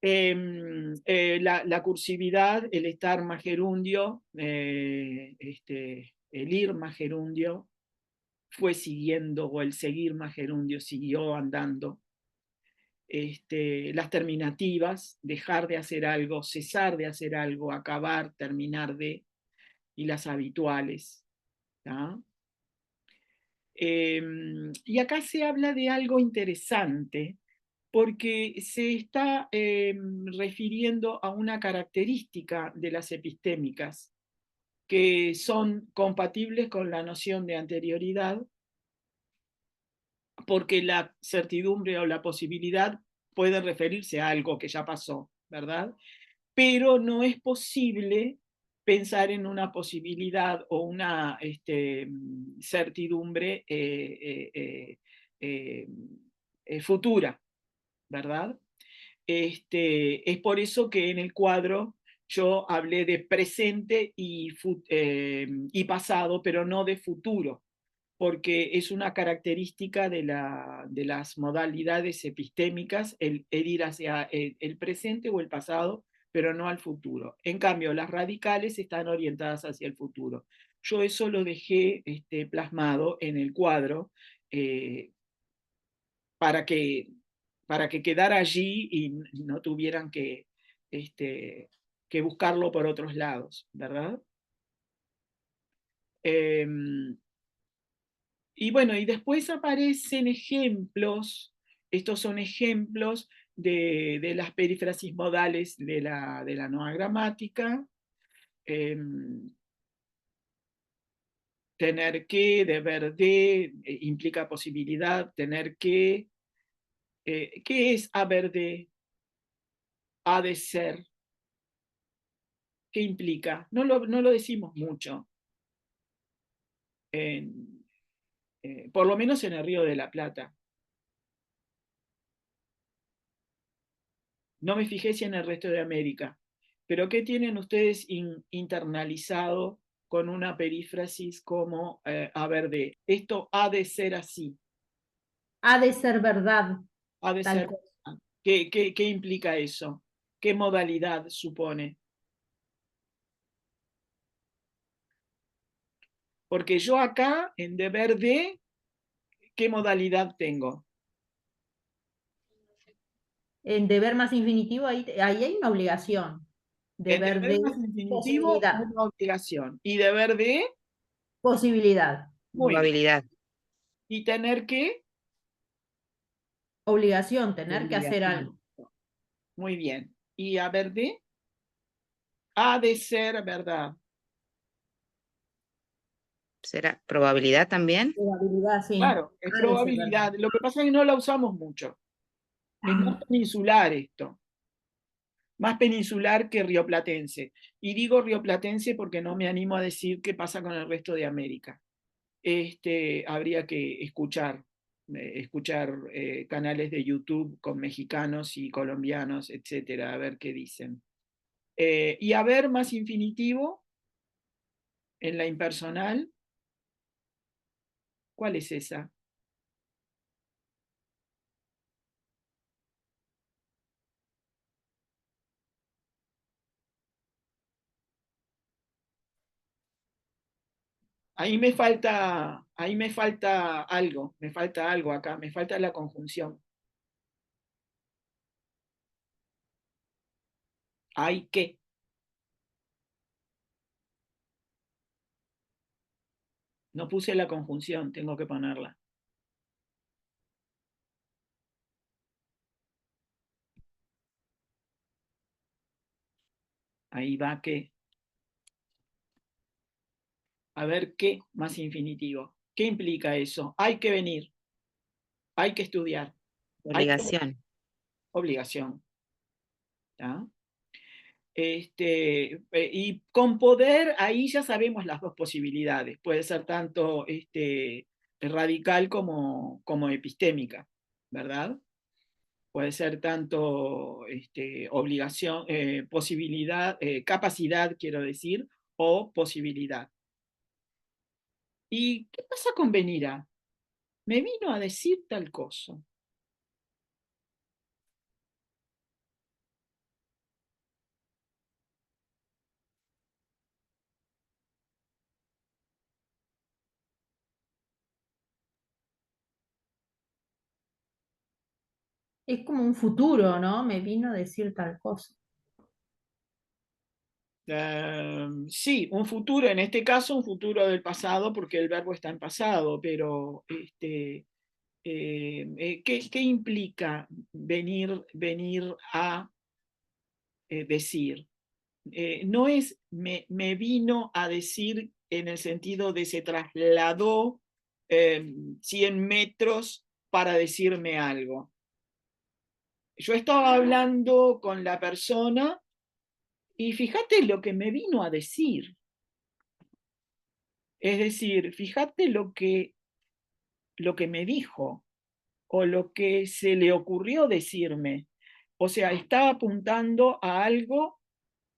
La cursividad, el estar más gerundio, el ir más gerundio, fue siguiendo, o el seguir más gerundio, siguió andando. Las terminativas, dejar de hacer algo, cesar de hacer algo, acabar, terminar de, y las habituales. ¿Tá? Y acá se habla de algo interesante, porque se está refiriendo a una característica de las epistémicas que son compatibles con la noción de anterioridad, porque la certidumbre o la posibilidad puede referirse a algo que ya pasó, ¿verdad? Pero no es posible pensar en una posibilidad o una certidumbre futura, ¿verdad? Es por eso que en el cuadro yo hablé de presente y pasado, pero no de futuro, porque es una característica de las modalidades epistémicas el ir hacia el presente o el pasado, pero no al futuro. En cambio, las radicales están orientadas hacia el futuro. Yo eso lo dejé plasmado en el cuadro eh, para que, para que quedara allí y no tuvieran que buscarlo por otros lados, ¿verdad? Y bueno, y después aparecen ejemplos, estos son ejemplos de las perífrasis modales de la nueva gramática. Tener que, deber de, implica posibilidad, tener que. ¿Qué es haber de? Ha de ser. ¿Qué implica? No lo decimos mucho. Por lo menos en el Río de la Plata. No me fijé si en el resto de América. Pero ¿qué tienen ustedes internalizado con una perífrasis como haber de? Esto ha de ser así. Ha de ser verdad. Ha de Tal ser. cosa. ¿Qué implica eso? ¿Qué modalidad supone? Porque yo acá, en deber de, ¿qué modalidad tengo? En deber más infinitivo, ahí hay una obligación. En Deber deber de más infinitivo, posibilidad. una obligación. Y deber de, Posibilidad. muy bien. Probabilidad. Y tener que, Obligación, tener que hacer obligación. algo. Muy bien. Y haber de, ha de ser verdad. ¿Será probabilidad también? Probabilidad, sí. Claro, es Ha de ser verdad. probabilidad. Lo que pasa es que no la usamos mucho. Es más peninsular esto. Más peninsular que rioplatense. Y digo rioplatense porque no me animo a decir qué pasa con el resto de América. Habría que escuchar canales de YouTube con mexicanos y colombianos, etcétera, a ver qué dicen. Y a ver más infinitivo en la impersonal. ¿Cuál es esa? Ahí me falta algo acá, me falta la conjunción. Hay que. No puse la conjunción, tengo que ponerla. Ahí va que. A ver qué más infinitivo. ¿Qué implica eso? Hay que venir, hay que estudiar, hay que Obligación. obligación. ¿Tá? Y con poder, ahí ya sabemos las dos posibilidades. Puede ser tanto radical como epistémica, ¿verdad? Puede ser tanto obligación, posibilidad, capacidad, quiero decir, o posibilidad. ¿Y qué pasa con venirá? Me vino a decir tal cosa. Es como un futuro, ¿no? Me vino a decir tal cosa. Sí, un futuro, en este caso un futuro del pasado, porque el verbo está en pasado, pero ¿qué implica venir a decir? No es me vino a decir en el sentido de se trasladó 100 metros para decirme algo. Yo estaba hablando con la persona y fíjate lo que me vino a decir. Es decir, fíjate lo que me dijo o lo que se le ocurrió decirme. O sea, está apuntando a algo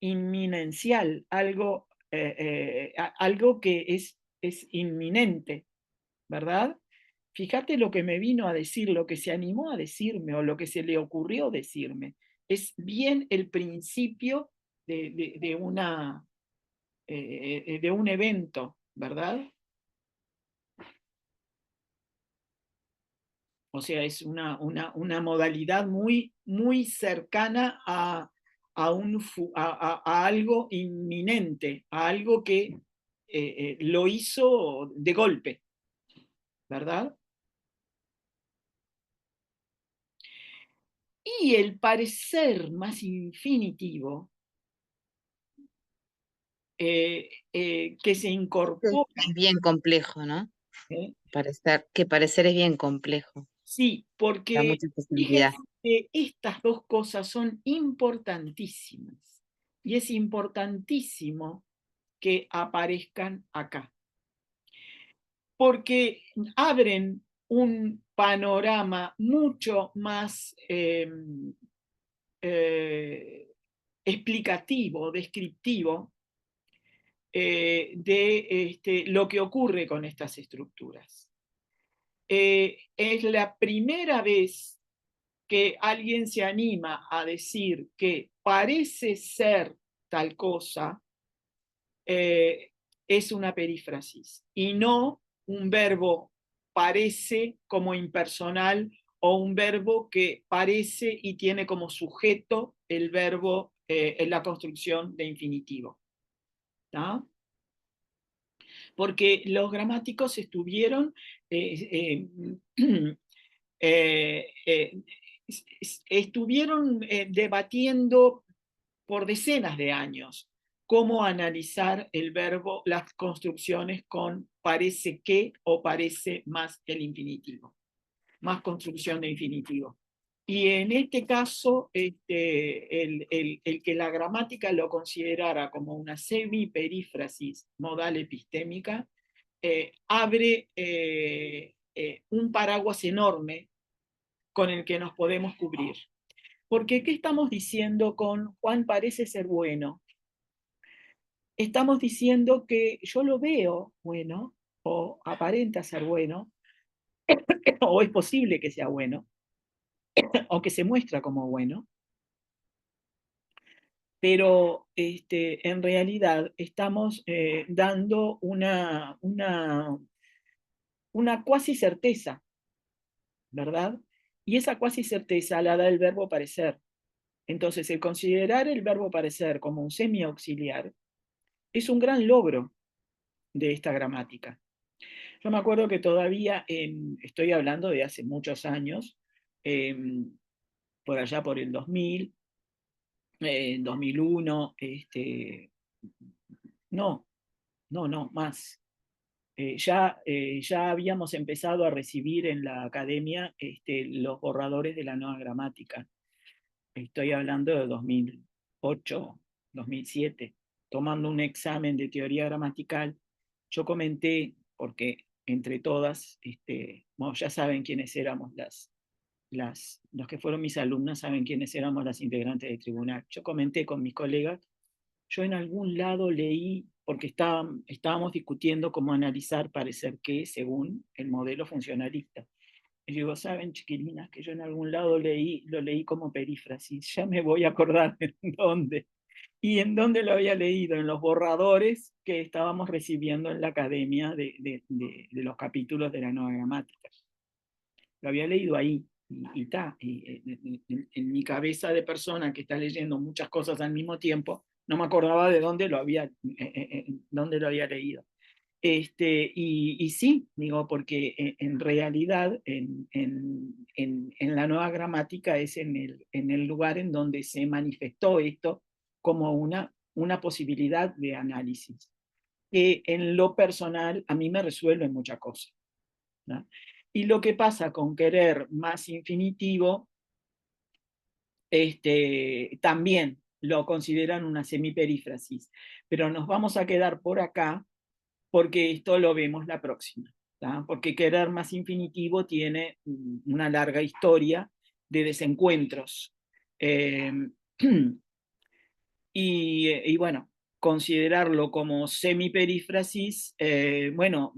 inminencial, algo que es inminente, ¿verdad? Fíjate lo que me vino a decir, lo que se animó a decirme o lo que se le ocurrió decirme. Es bien el principio de un evento, ¿verdad? O sea, es una modalidad muy, muy cercana a algo inminente, a algo que lo hizo de golpe, ¿verdad? Y el parecer más infinitivo que se incorpora. Es bien complejo, ¿no? ¿eh? Parecer es bien complejo. Sí, Da porque mucha fíjense posibilidad. que estas dos cosas son importantísimas y es importantísimo que aparezcan acá, porque abren un panorama mucho más explicativo, descriptivo de lo que ocurre con estas estructuras. Es la primera vez que alguien se anima a decir que parece ser tal cosa, es una perífrasis y no un verbo parece como impersonal o un verbo que parece y tiene como sujeto el verbo en la construcción de infinitivo. ¿Tá? Porque los gramáticos estuvieron estuvieron debatiendo por decenas de años cómo analizar el verbo, las construcciones con parece que o parece más el infinitivo, más construcción de infinitivo. Y en este caso, el que la gramática lo considerara como una semiperífrasis modal epistémica, abre un paraguas enorme con el que nos podemos cubrir. Porque, ¿qué estamos diciendo con Juan parece ser bueno? Estamos diciendo que yo lo veo bueno, o aparenta ser bueno, o es posible que sea bueno, o que se muestra como bueno, pero en realidad estamos dando una cuasi certeza, ¿verdad? Y esa cuasi certeza la da el verbo parecer. Entonces, el considerar el verbo parecer como un semi-auxiliar es un gran logro de esta gramática. Yo me acuerdo que todavía, estoy hablando de hace muchos años, por allá por el 2000, 2001, no, más. Ya habíamos empezado a recibir en la academia los borradores de la nueva gramática. Estoy hablando de 2008, 2007, tomando un examen de teoría gramatical. Yo comenté, porque entre todas, bueno, ya saben quiénes éramos los que fueron mis alumnas saben quiénes éramos las integrantes del tribunal. Yo comenté con mis colegas, yo en algún lado leí, porque estábamos discutiendo cómo analizar parecer que según el modelo funcionalista. Y digo, ¿saben, chiquilinas, que yo en algún lado lo leí como perífrasis? Ya me voy a acordar en dónde. ¿Y en dónde lo había leído? En los borradores que estábamos recibiendo en la academia de los capítulos de la nueva gramática. Lo había leído ahí, y está. En mi cabeza de persona que está leyendo muchas cosas al mismo tiempo, no me acordaba de dónde dónde lo había leído. Y sí, digo, porque en realidad en la nueva gramática es en el lugar en donde se manifestó esto como una posibilidad de análisis, que en lo personal a mí me resuelve muchas cosas, ¿no? Y lo que pasa con querer más infinitivo, también lo consideran una semiperífrasis, pero nos vamos a quedar por acá porque esto lo vemos la próxima, ¿tá? Porque querer más infinitivo tiene una larga historia de desencuentros. Y bueno, considerarlo como semiperífrasis, bueno,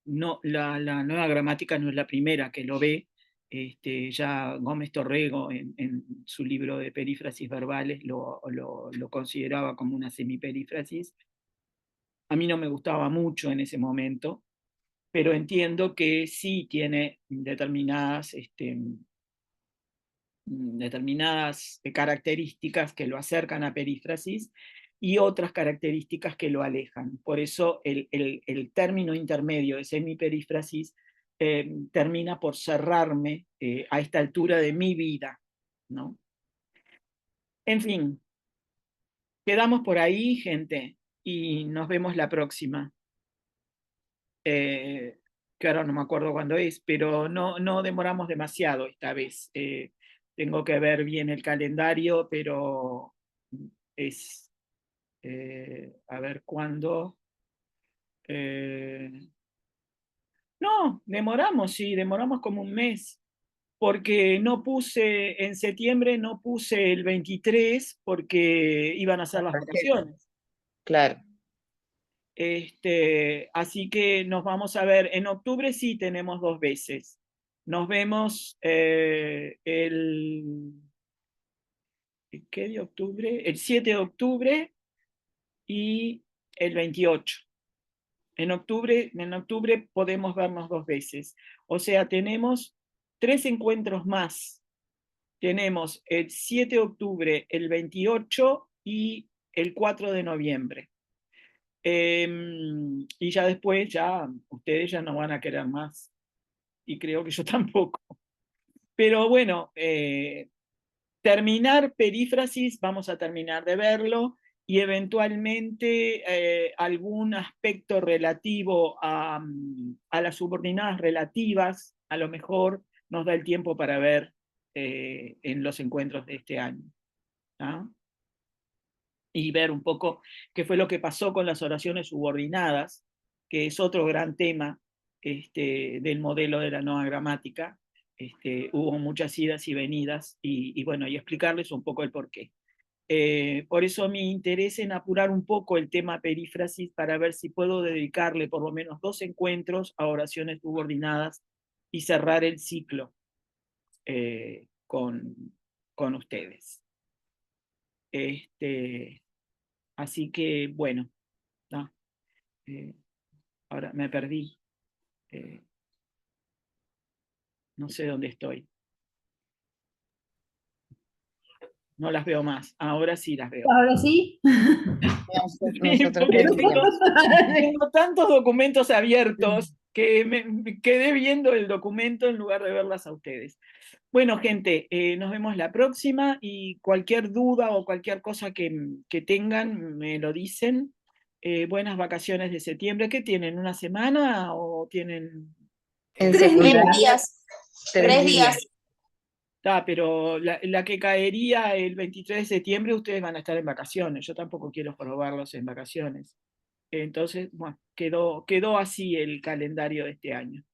no, la nueva gramática no es la primera que lo ve. Ya Gómez Torrego en su libro de perífrasis verbales lo consideraba como una semiperífrasis. A mí no me gustaba mucho en ese momento, pero entiendo que sí tiene determinadas características que lo acercan a perífrasis y otras características que lo alejan. Por eso el término intermedio de semiperífrasis termina por cerrarme a esta altura de mi vida, ¿no? En fin, quedamos por ahí, gente, y nos vemos la próxima. Que ahora no me acuerdo cuándo es, pero no demoramos demasiado esta vez. Tengo que ver bien el calendario, pero es, a ver cuándo. No, demoramos, sí, demoramos como un mes, porque no puse, en septiembre no puse el 23 porque iban a ser las vacaciones. Claro. Así que nos vamos a ver. En octubre sí tenemos 2 veces. Nos vemos ¿qué de octubre? El 7 de octubre y el 28. En octubre podemos vernos 2 veces. O sea, tenemos 3 encuentros más. Tenemos el 7 de octubre, el 28 y el 4 de noviembre. Y ya después, ustedes ya no van a querer más. Y creo que yo tampoco. Pero bueno, terminar perífrasis, vamos a terminar de verlo, y eventualmente algún aspecto relativo a las subordinadas relativas, a lo mejor nos da el tiempo para ver en los encuentros de este año. ¿No? Y ver un poco qué fue lo que pasó con las oraciones subordinadas, que es otro gran tema del modelo de la nueva gramática. Hubo muchas idas y venidas, y bueno, y explicarles un poco el porqué. Por eso mi interés en apurar un poco el tema perífrasis para ver si puedo dedicarle por lo menos 2 encuentros a oraciones subordinadas y cerrar el ciclo con ustedes. Así que, bueno, no, ahora me perdí. No sé dónde estoy. No las veo más. Ahora sí las veo. Ahora sí. Nosotros Porque también. tengo tantos documentos abiertos que me quedé viendo el documento en lugar de verlas a ustedes. Bueno, gente, nos vemos la próxima, y cualquier duda o cualquier cosa que tengan, me lo dicen. Buenas vacaciones de septiembre. ¿Qué tienen? ¿Una semana o tienen...? En 3 secundaria, días. 3 días. Pero la que caería el 23 de septiembre, ustedes van a estar en vacaciones. Yo tampoco quiero probarlos en vacaciones. Entonces, bueno, quedó así el calendario de este año.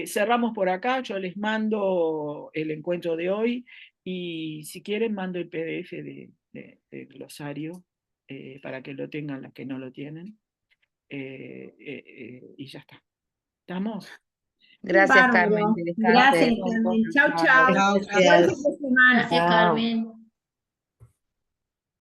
Cerramos por acá. Yo les mando el encuentro de hoy, y si quieren mando el PDF del glosario para que lo tengan las que no lo tienen. Y ya está. ¿Estamos? Gracias, Bárbaro. Carmen. Que Gracias, descanses. Carmen. Chau, chau. Chao, Buen fin de semana. Chao. Carmen.